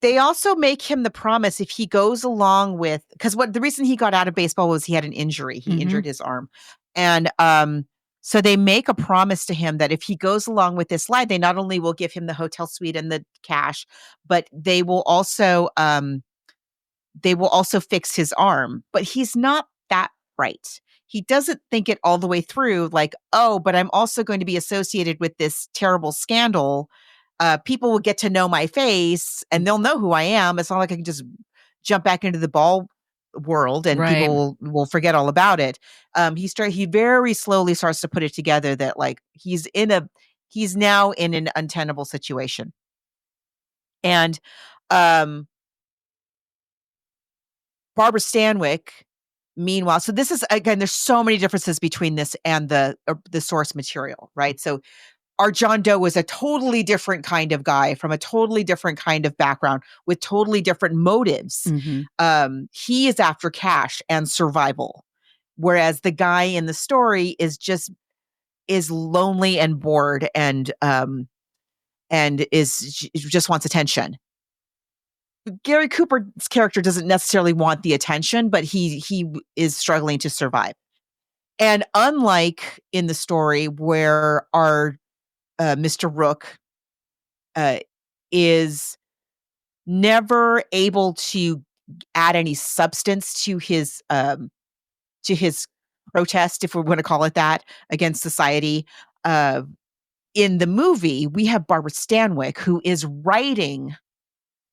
They also make him the promise if he goes along with, because the reason he got out of baseball was he had an injury. He injured his arm. And so they make a promise to him that if he goes along with this lie, they not only will give him the hotel suite and the cash, but they will also fix his arm. But he's not that bright. He doesn't think it all the way through, like, oh, but I'm also going to be associated with this terrible scandal. People will get to know my face and they'll know who I am. It's not like I can just jump back into the ball world and people will forget all about it. He very slowly starts to put it together that like he's now in an untenable situation. And Barbara Stanwyck, meanwhile, so this is, again, there's so many differences between this and the source material, right? So our John Doe was a totally different kind of guy from a totally different kind of background with totally different motives. He is after cash and survival, whereas the guy in the story is lonely and bored and just wants attention. Gary Cooper's character doesn't necessarily want the attention, but he is struggling to survive. And unlike in the story where our Mr. Rook is never able to add any substance to his protest, if we want to call it that, against society. In the movie, we have Barbara Stanwyck, who is writing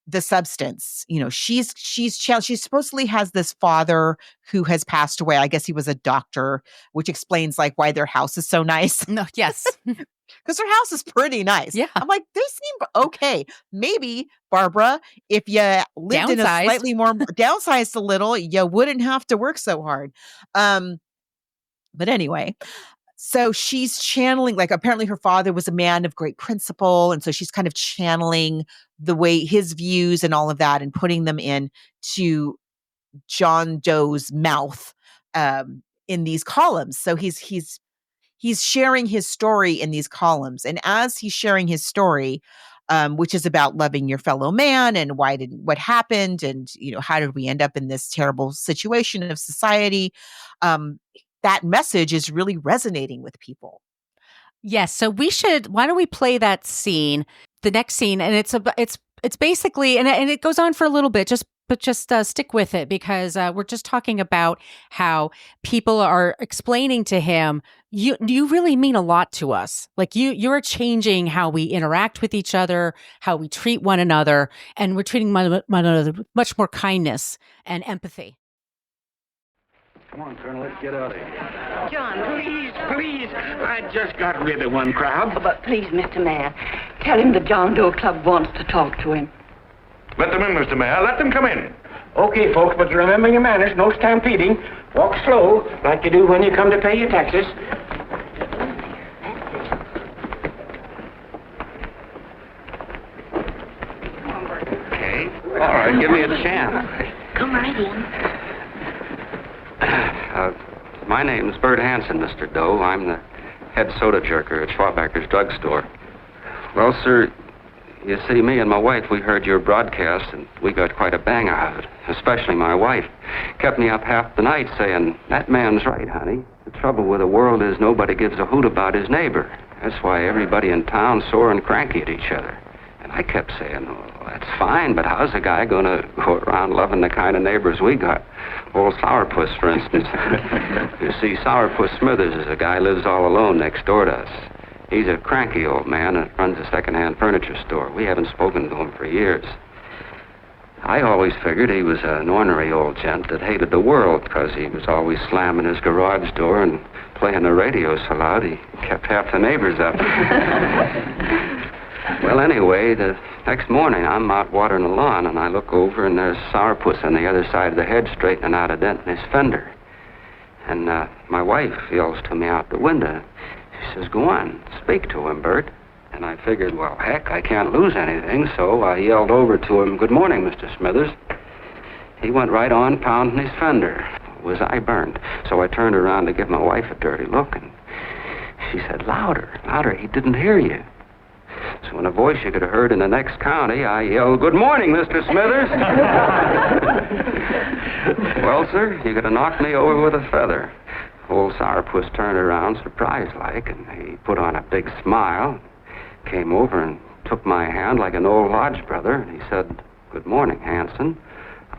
the substance. You know, she supposedly has this father who has passed away. I guess he was a doctor, which explains like why their house is so nice. No, yes. Because her house is pretty nice. Yeah. I'm like, they seem okay. Maybe, Barbara, if you lived in a slightly more downsized a little, you wouldn't have to work so hard. But anyway, so she's channeling, like apparently her father was a man of great principle. And so she's kind of channeling the way his views and all of that and putting them into John Doe's mouth in these columns. So he's sharing his story in these columns. And as he's sharing his story, which is about loving your fellow man and what happened and, you know, how did we end up in this terrible situation of society? That message is really resonating with people. Yes. So why don't we play that scene, the next scene? And it's basically, and it goes on for a little bit, just but just stick with it because we're just talking about how people are explaining to him, you really mean a lot to us. Like you're changing how we interact with each other, how we treat one another, and we're treating one another with much more kindness and empathy. Come on, Colonel, let's get out of here. John, please. I just got rid of one crowd. But please, Mr. Mayor, tell him the John Doe Club wants to talk to him. Let them in, Mr. Mayor. Let them come in. Okay, folks, but remember your manners. No stampeding. Walk slow, like you do when you come to pay your taxes. Okay. All right, give me a chance. Come right in. My name's Bert Hanson, Mr. Doe. I'm the head soda jerker at Schwabacker's drugstore. Well, sir, you see, me and my wife, we heard your broadcast, and we got quite a bang out of it, especially my wife. Kept me up half the night saying, that man's right, honey. The trouble with the world is nobody gives a hoot about his neighbor. That's why everybody in town's sore and cranky at each other. And I kept saying, well, that's fine, but how's a guy going to go around loving the kind of neighbors we got? Old Sourpuss, for instance. You see, Sourpuss Smithers is a guy who lives all alone next door to us. He's a cranky old man that runs a second-hand furniture store. We haven't spoken to him for years. I always figured he was an ornery old gent that hated the world because he was always slamming his garage door and playing the radio so loud he kept half the neighbors up. Well, anyway, the next morning I'm out watering the lawn and I look over and there's Sourpuss on the other side of the hedge straightening out a dent in his fender. And my wife yells to me out the window. She says, go on, speak to him, Bert. And I figured, well, heck, I can't lose anything, so I yelled over to him, good morning, Mr. Smithers. He went right on pounding his fender. Was I burned? So I turned around to give my wife a dirty look, and she said, louder, he didn't hear you. So in a voice you could have heard in the next county, I yelled, good morning, Mr. Smithers. Well, sir, you could have knocked me over with a feather. Old Sourpuss turned around surprised-like, and he put on a big smile, came over and took my hand like an old lodge brother, and he said, good morning, Hanson.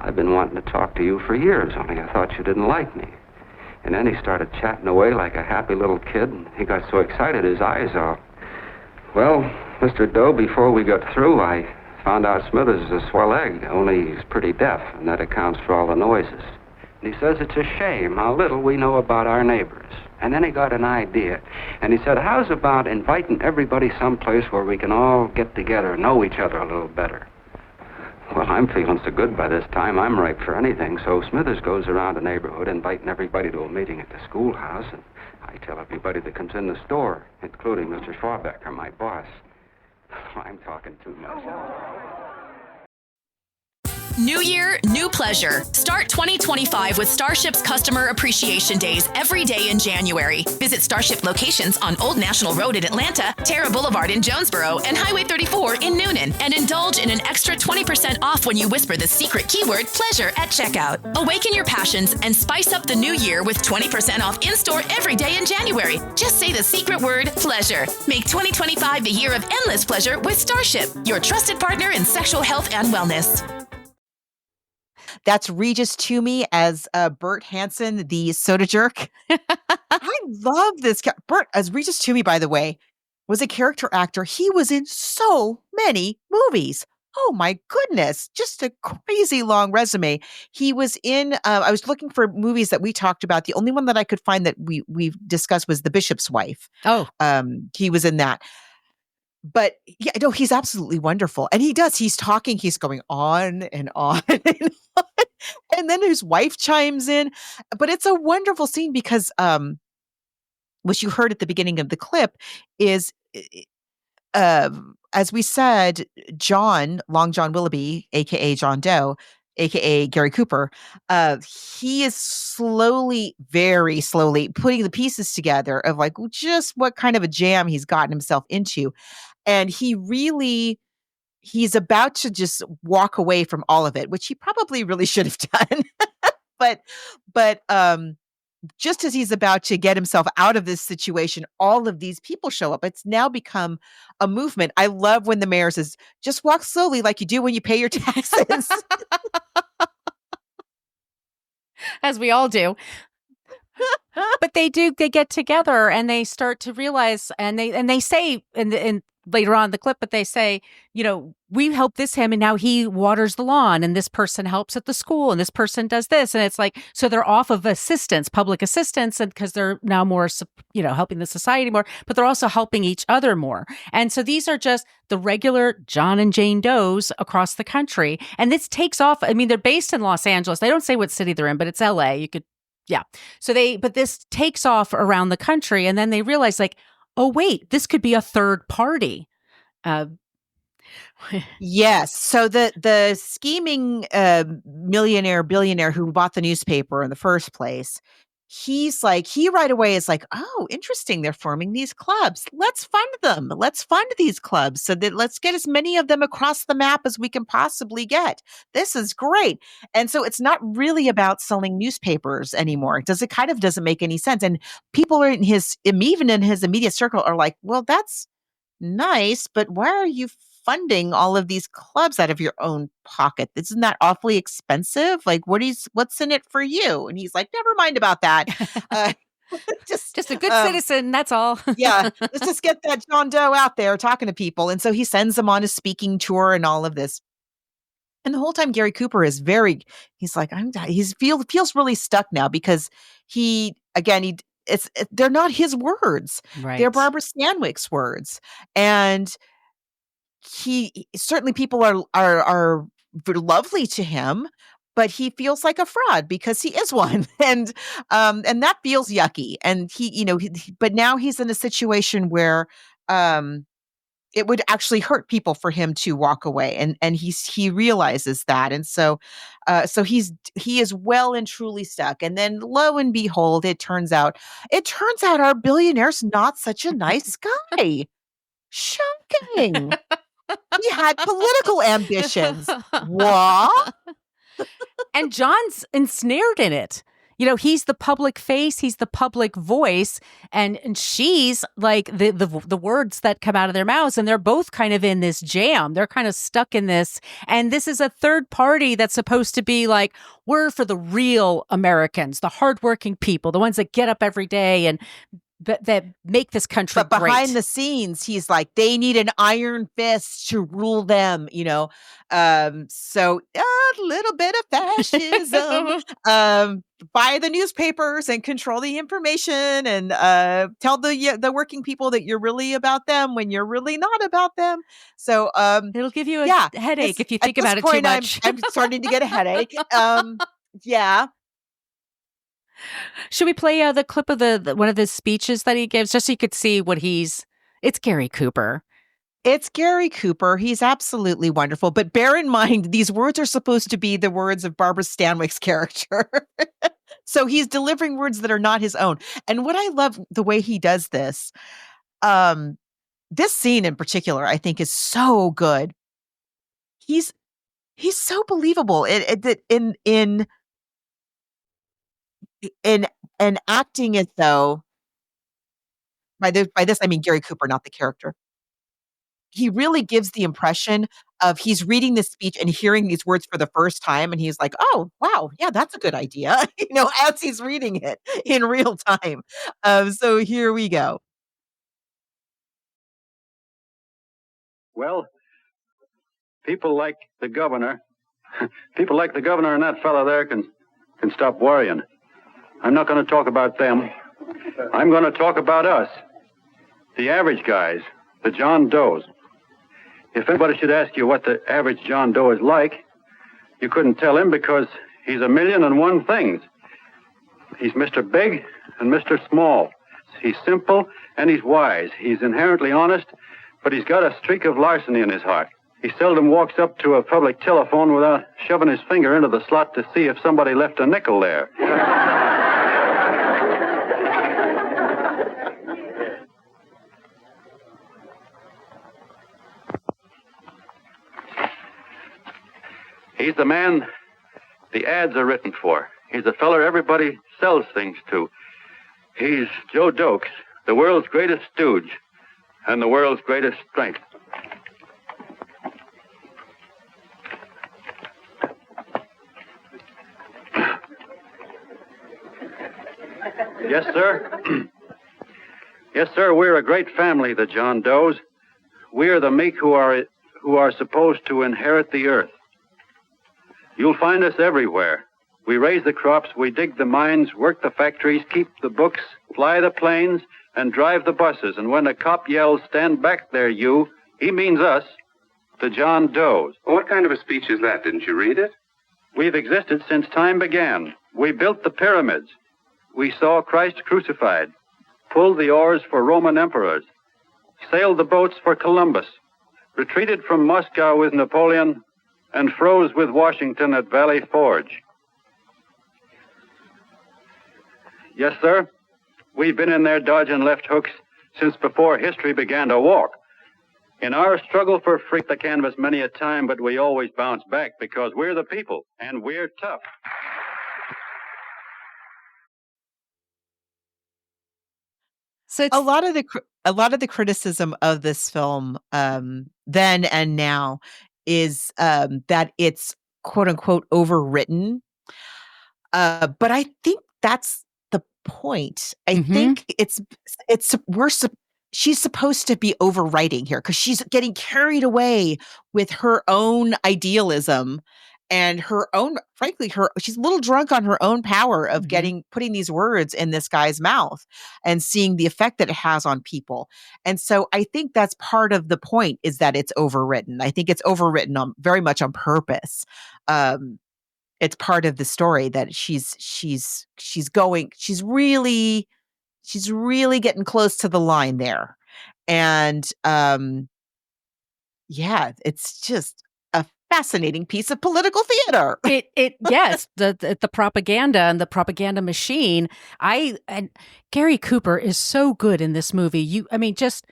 I've been wanting to talk to you for years, only I thought you didn't like me. And then he started chatting away like a happy little kid, and he got so excited his eyes all... Well, Mr. Doe, before we got through, I found out Smithers is a swell egg, only he's pretty deaf, and that accounts for all the noises. And he says it's a shame how little we know about our neighbors. And then he got an idea, and he said, how's about inviting everybody someplace where we can all get together and know each other a little better? Well, I'm feeling so good by this time, I'm ripe for anything, so Smithers goes around the neighborhood inviting everybody to a meeting at the schoolhouse, and I tell everybody that comes in the store, including Mr. Schwabacker, my boss. I'm talking too much. New year, new pleasure. Start 2025 with Starship's Customer Appreciation Days every day in January. Visit Starship locations on Old National Road in Atlanta, Terra Boulevard in Jonesboro, and Highway 34 in Noonan. And indulge in an extra 20% off when you whisper the secret keyword pleasure at checkout. Awaken your passions and spice up the new year with 20% off in-store every day in January. Just say the secret word pleasure. Make 2025 the year of endless pleasure with Starship, your trusted partner in sexual health and wellness. That's Regis Toomey as Bert Hanson, the soda jerk. I love this. Bert, as Regis Toomey, by the way, was a character actor. He was in so many movies. Oh my goodness. Just a crazy long resume. He was in, I was looking for movies that we talked about. The only one that I could find that we've discussed was The Bishop's Wife. Oh. He was in that. But yeah, no, he's absolutely wonderful. And he's talking, he's going on and on and on. And then his wife chimes in. But it's a wonderful scene because what you heard at the beginning of the clip is, as we said, Long John Willoughby, aka John Doe, aka Gary Cooper, he is very slowly putting the pieces together of like just what kind of a jam he's gotten himself into. And he's about to just walk away from all of it, which he probably really should have done. but just as he's about to get himself out of this situation, all of these people show up. It's now become a movement. I love when the mayor says, just walk slowly like you do when you pay your taxes. As we all do. But they get together and they start to realize, and they say in later on in the clip, but they say, we helped him and now he waters the lawn, and this person helps at the school, and this person does this. And it's like, so they're off of public assistance, and because they're now more, helping the society more, but they're also helping each other more. And so these are just the regular John and Jane Does across the country. And this takes off. I mean, they're based in Los Angeles. They don't say what city they're in, but it's LA. Yeah. But this takes off around the country, and then they realize, like, oh, wait, this could be a third party. Yes. So the scheming billionaire who bought the newspaper in the first place, he right away is like, oh, interesting. They're forming these clubs. Let's fund them. Let's fund these clubs so that let's get as many of them across the map as we can possibly get. This is great. And so it's not really about selling newspapers anymore. It kind of doesn't make any sense. And people are even in his immediate circle are like, well, that's nice, but why are you funding all of these clubs out of your own pocket? Isn't that awfully expensive? Like, what's in it for you? And he's like, never mind about that. Just a good citizen. That's all. Yeah. Let's just get that John Doe out there talking to people. And so he sends them on a speaking tour and all of this. And the whole time Gary Cooper is he's like, feels really stuck now because they're not his words. Right. They're Barbara Stanwyck's words. And certainly people are lovely to him, but he feels like a fraud because he is one. And that feels yucky. And but now he's in a situation where, it would actually hurt people for him to walk away. And he realizes that. And so he is well and truly stuck. And then lo and behold, it turns out our billionaire's not such a nice guy. Shocking. He had political ambitions. What? And John's ensnared in it. He's the public face, he's the public voice, and she's like the words that come out of their mouths, and they're both kind of in this jam. They're kind of stuck in this, and this is a third party that's supposed to be like, we're for the real Americans, the hardworking people, the ones that get up every day and that make this country but behind great. the scenes, he's like, they need an iron fist to rule them, so a little bit of fascism, buy the newspapers and control the information and tell the working people that you're really about them when you're really not about them. So it'll give you a headache if you think about it too much. I'm starting to get a headache. Yeah. Should we play the clip of the one of the speeches that he gives, just so you could see what it's Gary Cooper. It's Gary Cooper. He's absolutely wonderful. But bear in mind, these words are supposed to be the words of Barbara Stanwyck's character. So he's delivering words that are not his own. And what I love the way he does this scene in particular, I think is so good. He's so believable in acting as though, by this I mean Gary Cooper, not the character. He really gives the impression of he's reading this speech and hearing these words for the first time, and he's like, oh, wow, yeah, that's a good idea, as he's reading it in real time. So here we go. Well, people like the governor and that fellow there can stop worrying. I'm not going to talk about them. I'm going to talk about us, the average guys, the John Does. If anybody should ask you what the average John Doe is like, you couldn't tell him because he's a million and one things. He's Mr. Big and Mr. Small. He's simple and he's wise. He's inherently honest, but he's got a streak of larceny in his heart. He seldom walks up to a public telephone without shoving his finger into the slot to see if somebody left a nickel there. He's the man the ads are written for. He's the feller everybody sells things to. He's Joe Doe, the world's greatest stooge and the world's greatest strength. Yes, sir. Yes, sir, we're a great family, the John Does. We're the meek who are supposed to inherit the earth. You'll find us everywhere. We raise the crops, we dig the mines, work the factories, keep the books, fly the planes, and drive the buses. And when a cop yells, "Stand back there, you," he means us, the John Does. Well, what kind of a speech is that? Didn't you read it? We've existed since time began. We built the pyramids. We saw Christ crucified, pulled the oars for Roman emperors, sailed the boats for Columbus, retreated from Moscow with Napoleon, and froze with Washington at Valley Forge. Yes, sir. We've been in there dodging left hooks since before history began to walk. In our struggle for freedom, the canvas many a time, but we always bounce back because we're the people, and we're tough. So a lot of the criticism of this film, then and now, is that it's quote unquote overwritten. But I think that's the point. I think she's supposed to be overwriting here because she's getting carried away with her own idealism and her own, frankly, she's a little drunk on her own power of putting these words in this guy's mouth and seeing the effect that it has on people. And so I think that's part of the point, is that it's overwritten. I think it's overwritten very much on purpose. It's part of the story that she's really getting close to the line there. And it's just a fascinating piece of political theater. Yes, the propaganda and the propaganda machine. And Gary Cooper is so good in this movie. Just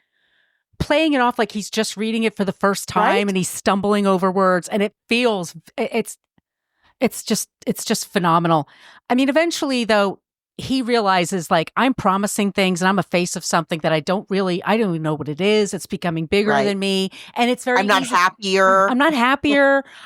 playing it off like he's just reading it for the first time, and he's stumbling over words, and it feels it's just phenomenal. Eventually though, he realizes, like, I'm promising things and I'm a face of something that I don't even know what it is. It's becoming bigger than me. And it's very I'm not happier.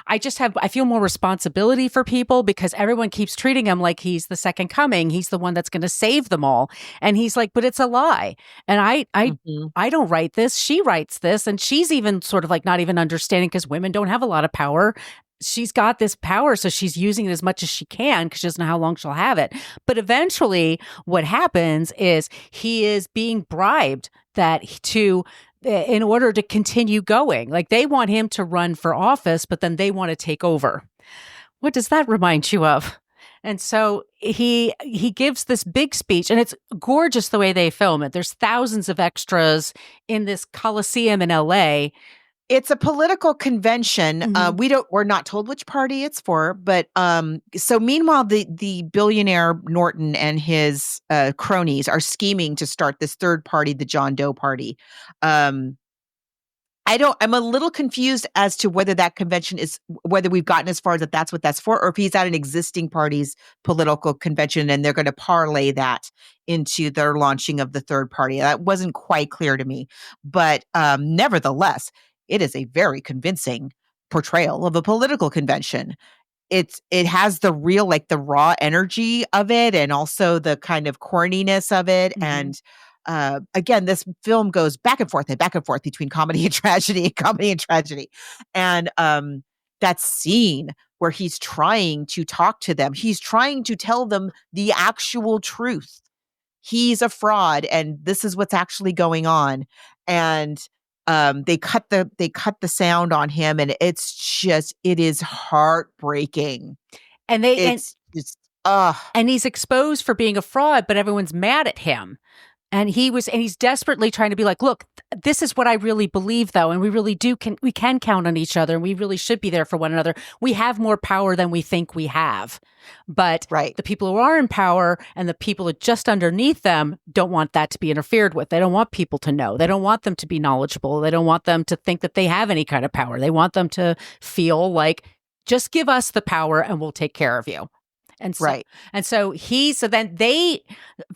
I feel more responsibility for people because everyone keeps treating him like he's the second coming. He's the one that's going to save them all. And he's like, but it's a lie. And I don't write this. She writes this. And she's even sort of like not even understanding, because women don't have a lot of power. She's got this power, so she's using it as much as she can because she doesn't know how long she'll have it. But eventually what happens is he is being bribed in order to continue going. Like, they want him to run for office, but then they want to take over. What does that remind you of? And so he gives this big speech, and it's gorgeous the way they film it. There's thousands of extras in this Coliseum in LA. It's a political convention. We're not told which party it's for, but so meanwhile, the billionaire Norton and his cronies are scheming to start this third party, the John Doe party. I'm a little confused as to whether that convention whether we've gotten as far as that's what that's for, or if he's at an existing party's political convention and they're going to parlay that into their launching of the third party. That wasn't quite clear to me, but nevertheless, it is a very convincing portrayal of a political convention. It has the real, like, the raw energy of it, and also the kind of corniness of it. And again, this film goes back and forth between comedy and tragedy, And that scene where he's trying to talk to them, he's trying to tell them the actual truth. He's a fraud, and this is what's actually going on. And they cut the sound on him, and it is heartbreaking. And he's exposed for being a fraud, but everyone's mad at him. And he's desperately trying to be like, look, this is what I really believe, though. And we really we can count on each other, and we really should be there for one another. We have more power than we think we have. But the people who are in power and the people who are just underneath them don't want that to be interfered with. They don't want people to know. They don't want them to be knowledgeable. They don't want them to think that they have any kind of power. They want them to feel like, just give us the power and we'll take care of you. And so, Right. so then they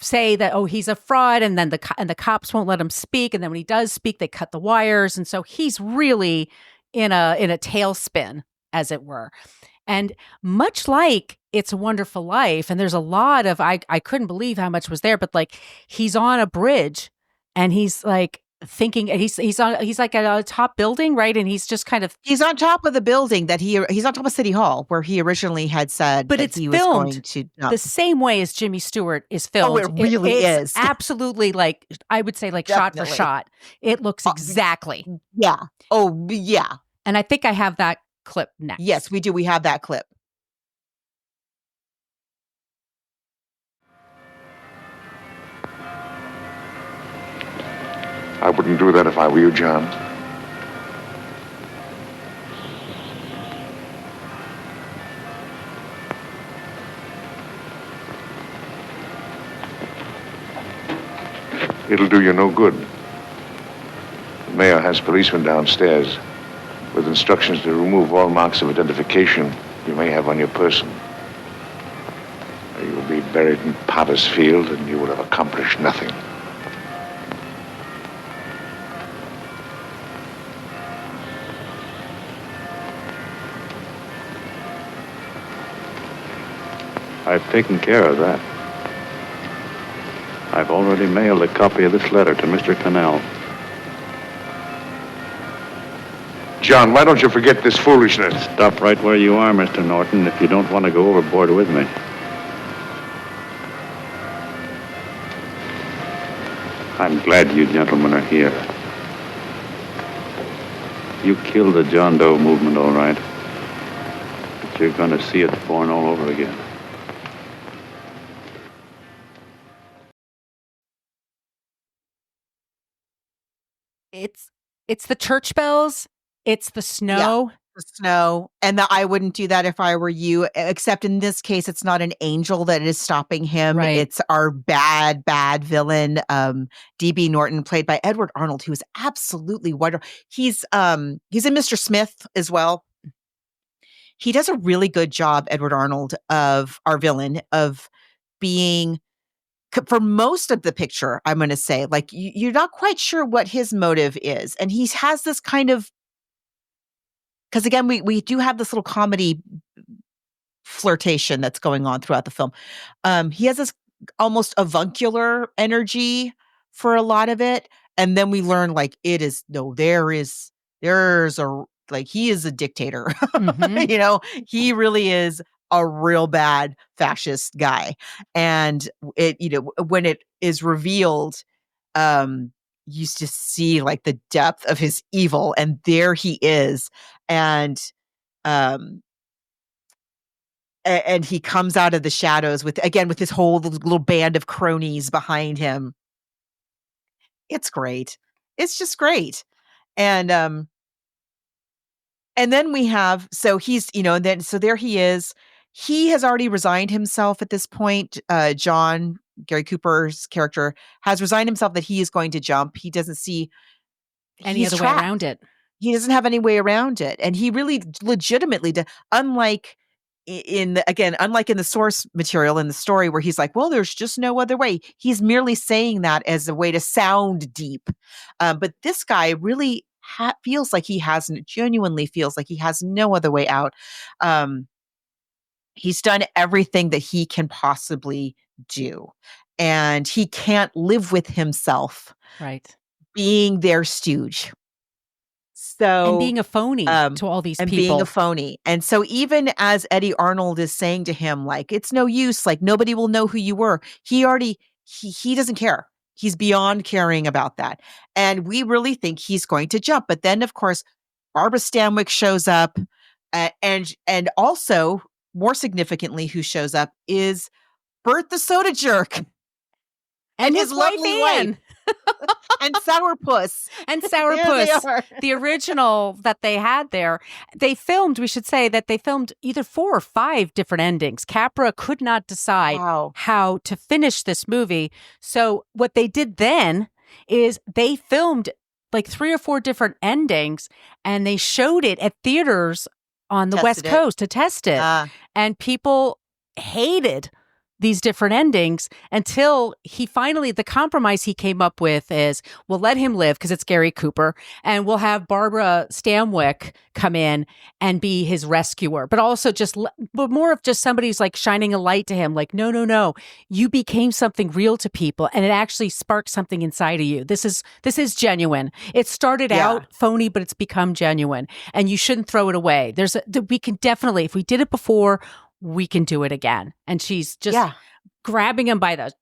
say that, oh, he's a fraud. And then the cops won't let him speak. And then when he does speak, they cut the wires. And so he's really in a tailspin, as it were. And much like It's a Wonderful Life, and there's a lot of, I couldn't believe how much was there, but like he's on a bridge and he's like thinking, he's like at a top building, right? And he's just kind of, he's on top of the building that he's on top of City Hall, where he originally had said but that it's he was filmed going to jump. the same way as Jimmy Stewart is filmed. Oh, it really it's is. absolutely, like, I would say, like, Definitely. shot for shot. It looks exactly. Yeah. Oh, yeah. And I think I have that clip next. Yes, we do. We have that clip. I wouldn't do that if I were you, John. It'll do you no good. The mayor has policemen downstairs with instructions to remove all marks of identification you may have on your person. You will be buried in Potter's Field, and you will have accomplished nothing. I've taken care of that. I've already mailed a copy of this letter to Mr. Connell. John, why don't you forget this foolishness? Stop right where you are, Mr. Norton, if you don't want to go overboard with me. I'm glad you gentlemen are here. You killed the John Doe movement, all right. But you're going to see it born all over again. It's the church bells. It's the snow. Yeah, the snow. And I wouldn't do that if I were you, except in this case, it's not an angel that is stopping him. Right. It's our bad villain, D.B. Norton, played by Edward Arnold, who is absolutely wonderful. He's in Mr. Smith as well. He does a really good job, Edward Arnold, of our villain, of being, for most of the picture, I'm going to say, like, you're not quite sure what his motive is. And he has this kind of, because again, we do have this little comedy flirtation that's going on throughout the film. He has this almost avuncular energy for a lot of it. And then we learn, like, there's a, like, he is a dictator. Mm-hmm. You know, he really is a real bad fascist guy. And when it is revealed, you just see like the depth of his evil, and there he is. And he comes out of the shadows with his whole little band of cronies behind him. It's great. It's just great. And then we have, so he's, so there he is. He has already resigned himself at this point. John, Gary Cooper's character, has resigned himself that he is going to jump. He doesn't see any other way around it. He doesn't have any way around it. And he really legitimately, unlike in the source material in the story where he's like, well, there's just no other way. He's merely saying that as a way to sound deep. But this guy really genuinely feels like he has no other way out. He's done everything that he can possibly do, and he can't live with himself, right, being their stooge. So, and being a phony to all these people. Being a phony. And so even as Eddie Arnold is saying to him, like, it's no use, like, nobody will know who you were, he doesn't care. He's beyond caring about that. And we really think he's going to jump. But then, of course, Barbara Stanwyck shows up. And also, more significantly, who shows up is Bert the Soda Jerk. And his lovely wife. And Sourpuss. And Sourpuss. The original that they had there. They filmed either 4 or 5 different endings. Capra could not decide how to finish this movie. So what they did then is they filmed like 3 or 4 different endings, and they showed it at theaters on the West Coast to test it. And people hated these different endings until he finally, the compromise he came up with is we'll let him live because it's Gary Cooper, and we'll have Barbara Stanwyck come in and be his rescuer, but also but more of just somebody who's like shining a light to him. Like, no, you became something real to people, and it actually sparked something inside of you. This is genuine. It started out phony, but it's become genuine, and you shouldn't throw it away. We can definitely, if we did it before, we can do it again. And she's just grabbing him by the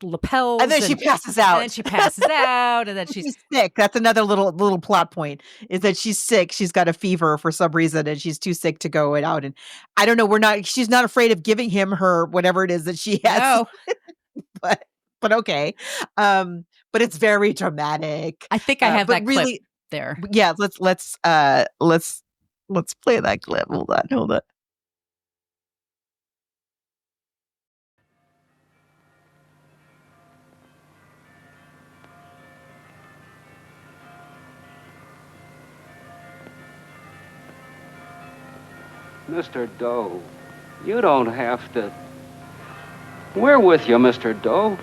lapels. And then she passes out. And then she passes out. And then she's sick. That's another little plot point, is that she's sick. She's got a fever for some reason, and she's too sick to go out. And I don't know. She's not afraid of giving him her whatever it is that she has. No. but okay. But it's very dramatic. I think I have that really, clip there. Yeah. Let's play that clip. Hold on. Mr. Doe, you don't have to. We're with you, Mr. Doe.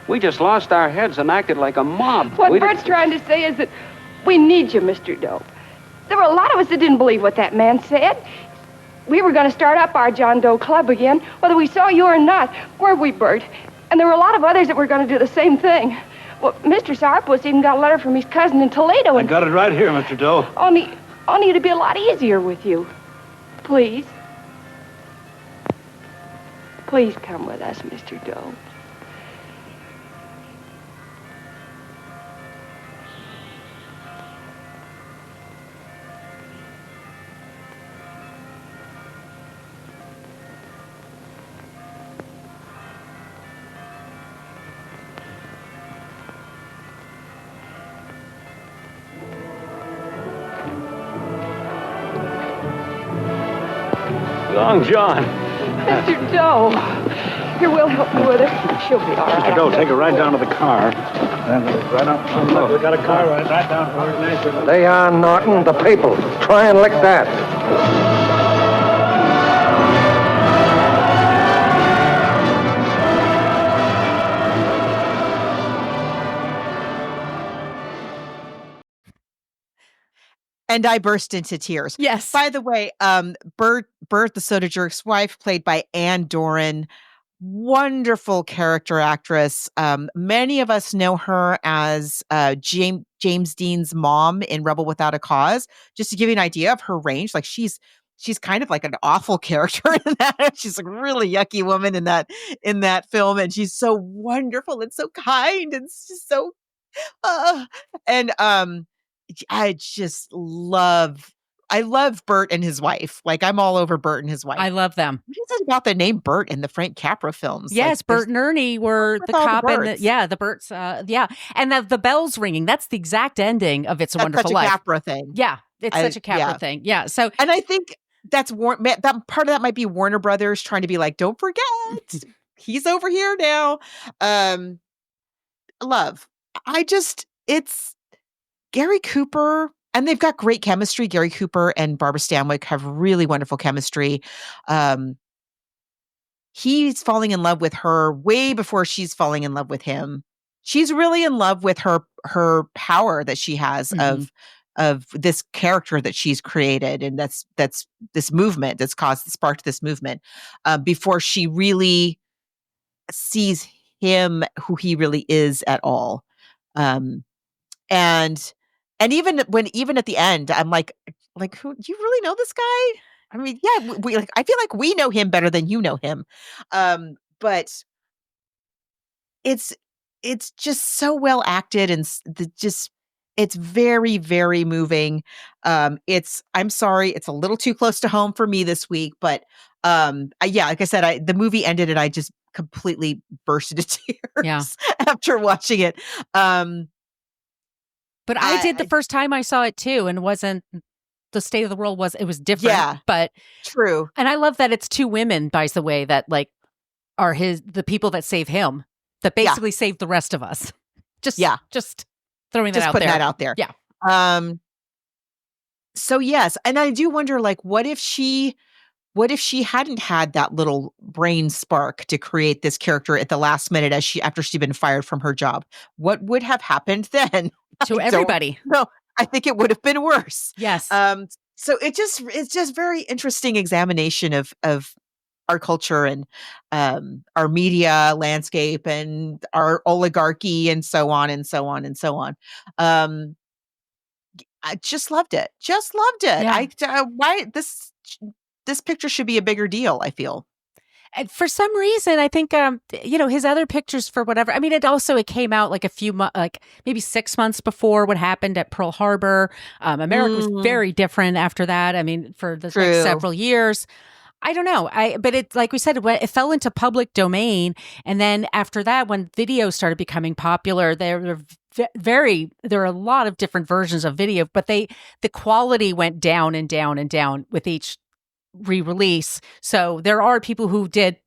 We just lost our heads and acted like a mob. What Bert's trying to say is that we need you, Mr. Doe. There were a lot of us that didn't believe what that man said. We were going to start up our John Doe Club again, whether we saw you or not. Weren't we, Bert? And there were a lot of others that were going to do the same thing. Well, Mr. Sourpuss even got a letter from his cousin in Toledo. And I got it right here, Mr. Doe. Only it'd be a lot easier with you. Please. Please come with us, Mr. Doe. Long John. Mr. Doe. Here, we'll help you with her. She'll be all right. Mr. Doe, take her right down to the car. Right up. Look, we got a car right down to her. They are, Norton, the people. Try and lick that. And I burst into tears. Yes. By the way, Bert, the Soda Jerk's wife, played by Ann Doran, wonderful character actress. Many of us know her as James Dean's mom in Rebel Without a Cause. Just to give you an idea of her range, like she's kind of like an awful character in that. She's a really yucky woman in that film, and she's so wonderful and so kind and just so. I just love Bert and his wife. Like, I'm all over Bert and his wife. I love them. What is it about the name Bert in the Frank Capra films? Yes, like, Bert and Ernie were the cop and the Berts. And the bells ringing. That's the exact ending of It's a Wonderful Life. Such a Capra thing. Yeah, it's such a Capra thing. Yeah. So, and I think that's that part of that might be Warner Brothers trying to be like, don't forget, he's over here now. Love. It's Gary Cooper, and they've got great chemistry. Gary Cooper and Barbara Stanwyck have really wonderful chemistry. He's falling in love with her way before she's falling in love with him. She's really in love with her power that she has of this character that she's created, and that's this movement that's sparked this movement before she really sees him who he really is at all. And even at the end, I'm like, who do you really know this guy? I mean, yeah, I feel like we know him better than you know him. But it's just so well acted, and it's very, very moving. I'm sorry, it's a little too close to home for me this week, but like I said, the movie ended and I just completely burst into tears after watching it. But I did the first time I saw it too, and wasn't the state of the world was different. But true. And I love that it's two women, by the way, that like are the people that save him, that basically save the rest of us. Just throwing that out there. Just putting that out there. Yeah. So yes, and I do wonder, like, what if she what if she hadn't had that little brain spark to create this character at the last minute after she'd been fired from her job? What would have happened then? To everybody. No, I think it would have been worse. Yes. So it's just very interesting examination of our culture and our media landscape and our oligarchy and so on and so on and so on. I just loved it. Just loved it. Yeah. Why this picture should be a bigger deal, I feel. And for some reason, I think, his other pictures for whatever. I mean, it came out like a few months, like maybe 6 months before what happened at Pearl Harbor. America was very different after that. I mean, for the next several years. I don't know. But it, like we said, it fell into public domain. And then after that, when video started becoming popular, there were a lot of different versions of video, but the quality went down and down and down with each re-release. So there are people who did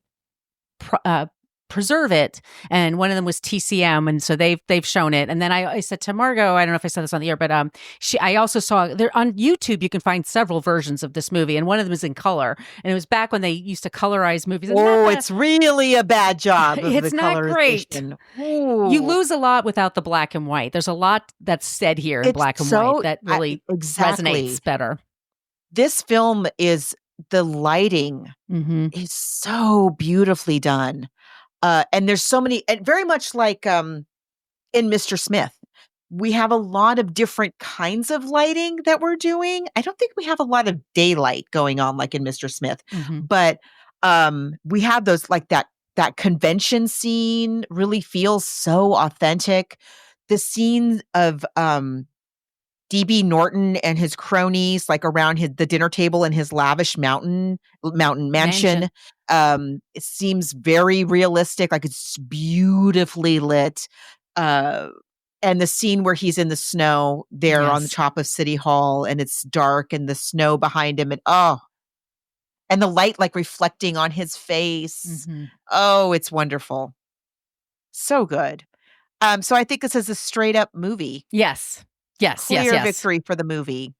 preserve it, and one of them was TCM, and so they've shown it. And then I said to Margot, I don't know if I said this on the air, but I also saw there on YouTube you can find several versions of this movie, and one of them is in color. And it was back when they used to colorize movies. It's really a bad job. It's not great. You lose a lot without the black and white. There's a lot that's said here in black and white that really resonates better. This film is the lighting is so beautifully done. And there's so many, and very much like in Mr. Smith, we have a lot of different kinds of lighting that we're doing. I don't think we have a lot of daylight going on like in Mr. Smith, but we have those, like that convention scene really feels so authentic. The scene of D.B. Norton and his cronies, like around the dinner table in his lavish mountain mansion. It seems very realistic, like it's beautifully lit. And the scene where he's in the snow there on the top of City Hall, and it's dark and the snow behind him, and the light like reflecting on his face. Oh, it's wonderful. So good. So I think this is a straight up movie. Yes. Clear victory for the movie.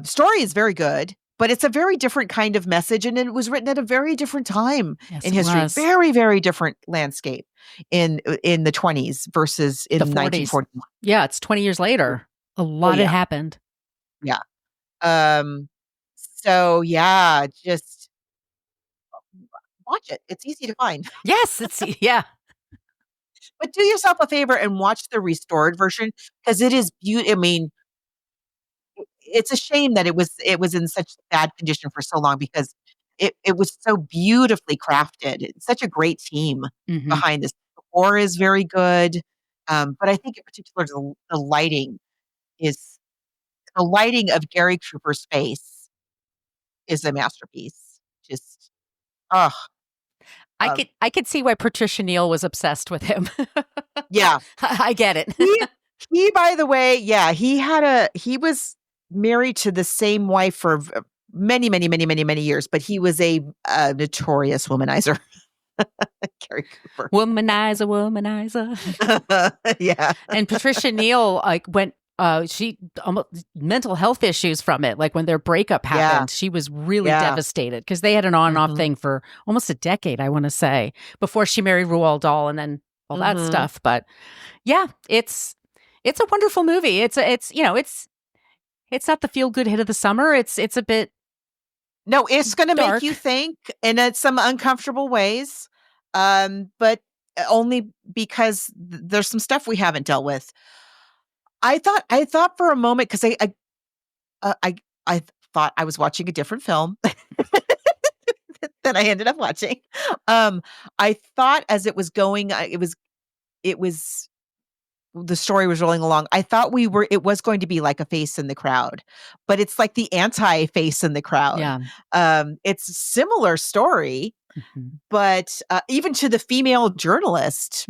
Story is very good, but it's a very different kind of message, and it was written at a very different time in history. Very, very different landscape in the 20s versus in 1941. Yeah, it's 20 years later. A lot had happened. Yeah. So yeah, just watch it. It's easy to find. Yes, But do yourself a favor and watch the restored version, because it is beautiful. I mean, it's a shame that it was in such bad condition for so long, because it was so beautifully crafted. It's such a great team behind this. The score is very good, but I think in particular the lighting of Gary Cooper's face is a masterpiece. Just I could see why Patricia Neal was obsessed with him. Yeah. I get it. He, by the way, he was married to the same wife for many, many, many, many, many years, but he was a notorious womanizer. Gary Cooper. Womanizer. Yeah. And Patricia Neal went she almost mental health issues from it. Like when their breakup happened, she was really devastated, because they had an on and off thing for almost a decade, I want to say, before she married Roald Dahl and then all that stuff. But yeah, it's a wonderful movie. It's not the feel good hit of the summer. It's a bit. No, it's going to make you think in some uncomfortable ways, but only because there's some stuff we haven't dealt with. I thought for a moment, because I thought I was watching a different film than I ended up watching. I thought as it was going, it was the story was rolling along. I thought it was going to be like a face in the crowd, but it's like the anti-face in the crowd. Yeah. It's a similar story, but even to the female journalist,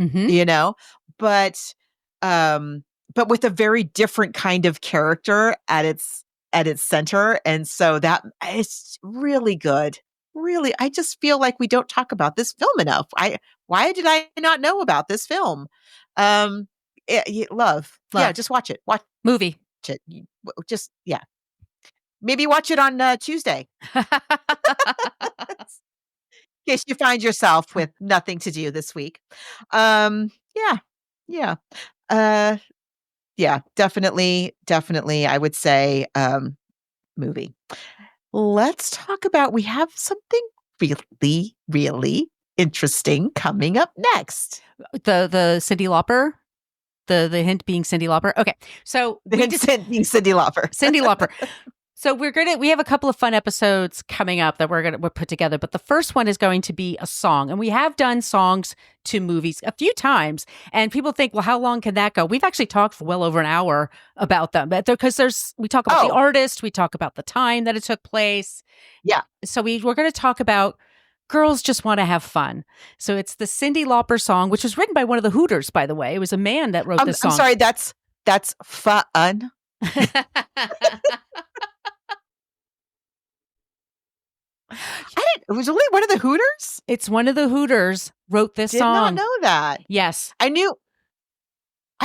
but with a very different kind of character at its center. And so that it's really good. Really, I just feel like we don't talk about this film enough. Why did I not know about this film? Love. Yeah, just watch it. Watch movie. it. Maybe watch it on Tuesday. In case you find yourself with nothing to do this week. Yeah. Definitely, I would say movie. Let's talk about, we have something really, really interesting coming up next. The Cyndi Lauper? The hint being Cyndi Lauper? Okay. So the hint being Cyndi Lauper. Cyndi Lauper. So we have a couple of fun episodes coming up that we'll put together, but the first one is going to be a song. And we have done songs to movies a few times, and people think, well, how long can that go? We've actually talked for well over an hour about them, because we talk about the artist, we talk about the time that it took place. Yeah. So we're going to talk about Girls Just Want to Have Fun. So it's the Cyndi Lauper song, which was written by one of the Hooters, by the way. It was a man that wrote this song. I'm sorry, that's fun. It was only one of the Hooters? It's one of the Hooters wrote this song. Did not know that. Yes. I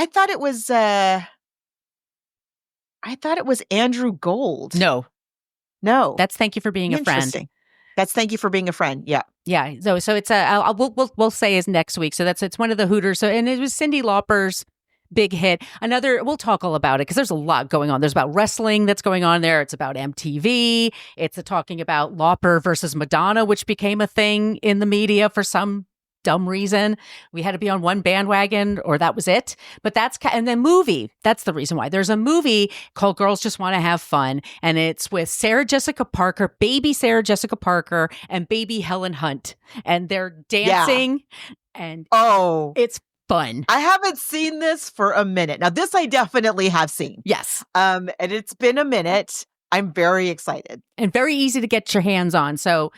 thought it was Andrew Gold. No. That's Thank You for Being a Friend. That's Thank You for Being a Friend. Yeah. Yeah. So it's we'll say is next week. So it's one of the Hooters. So, and it was Cyndi Lauper's big hit. We'll talk all about it because there's a lot going on. There's about wrestling that's going on there. It's about MTV. It's talking about Lauper versus Madonna, which became a thing in the media for some dumb reason. We had to be on one bandwagon, or that was it. But and then movie. That's the reason why. There's a movie called Girls Just Want to Have Fun, and it's with Sarah Jessica Parker, baby Sarah Jessica Parker, and baby Helen Hunt, and they're dancing, and it's fun. I haven't seen this for a minute. Now, this I definitely have seen. Yes. And it's been a minute. I'm very excited. And very easy to get your hands on. So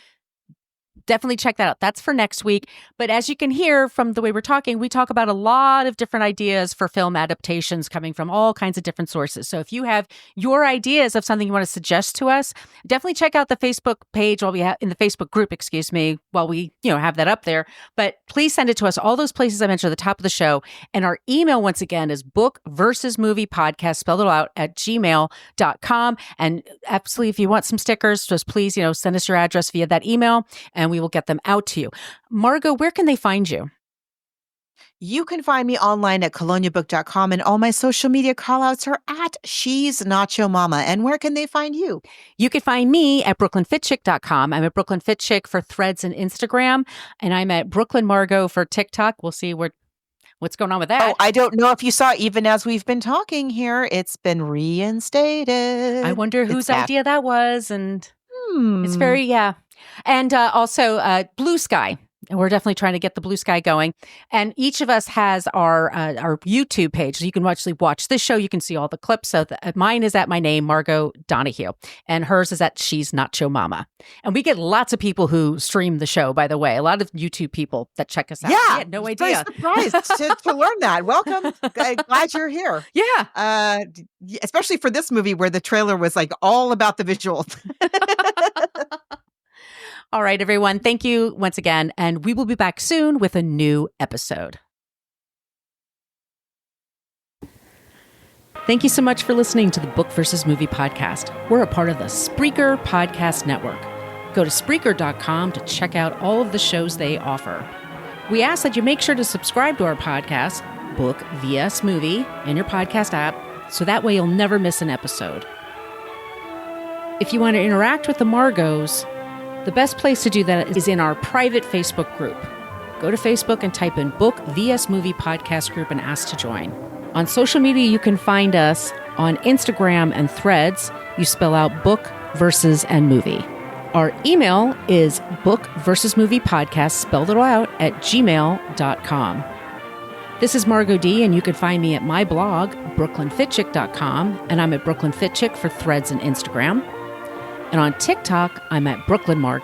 definitely check that out. That's for next week. But as you can hear from the way we're talking, we talk about a lot of different ideas for film adaptations coming from all kinds of different sources. So if you have your ideas of something you want to suggest to us, definitely check out the Facebook page in the Facebook group, while we have that up there. But please send it to us. All those places I mentioned at the top of the show. And our email, once again, is bookversusmoviepodcast, spelled it out, at gmail.com. And absolutely, if you want some stickers, just please, send us your address via that email, and we will get them out to you. Margot, where can they find you? You can find me online at coloniabook.com, and all my social media callouts are at She's Nacho Mama. And where can they find you? You can find me at brooklynfitchick.com. I'm at Brooklyn Fitchick for Threads and Instagram, and I'm at Brooklyn Margot for TikTok. We'll see what's going on with that. Oh, I don't know if you saw, even as we've been talking here, it's been reinstated. I wonder whose idea that was, and it's very, yeah. And also Blue Sky. And we're definitely trying to get the Blue Sky going. And each of us has our YouTube page. So you can actually watch this show. You can see all the clips. So mine is at my name, Margot Donahue. And hers is at She's Nacho Mama. And we get lots of people who stream the show, by the way. A lot of YouTube people that check us out. Yeah. I had no idea. Very surprised to learn that. Welcome. Glad you're here. Yeah. Especially for this movie where the trailer was like all about the visuals. All right, everyone. Thank you once again. And we will be back soon with a new episode. Thank you so much for listening to the Book versus Movie podcast. We're a part of the Spreaker Podcast Network. Go to Spreaker.com to check out all of the shows they offer. We ask that you make sure to subscribe to our podcast, Book vs. Movie, in your podcast app, so that way you'll never miss an episode. If you want to interact with the Margos, the best place to do that is in our private Facebook group. Go to Facebook and type in Book vs. Movie Podcast Group and ask to join. On social media, you can find us on Instagram and Threads. You spell out Book versus and Movie. Our email is bookversusmoviepodcast, spelled it out, at gmail.com. This is Margot D, and you can find me at my blog, brooklynfitchick.com, and I'm at Brooklyn Fitchick for Threads and Instagram. And on TikTok, I'm at Brooklyn Margot.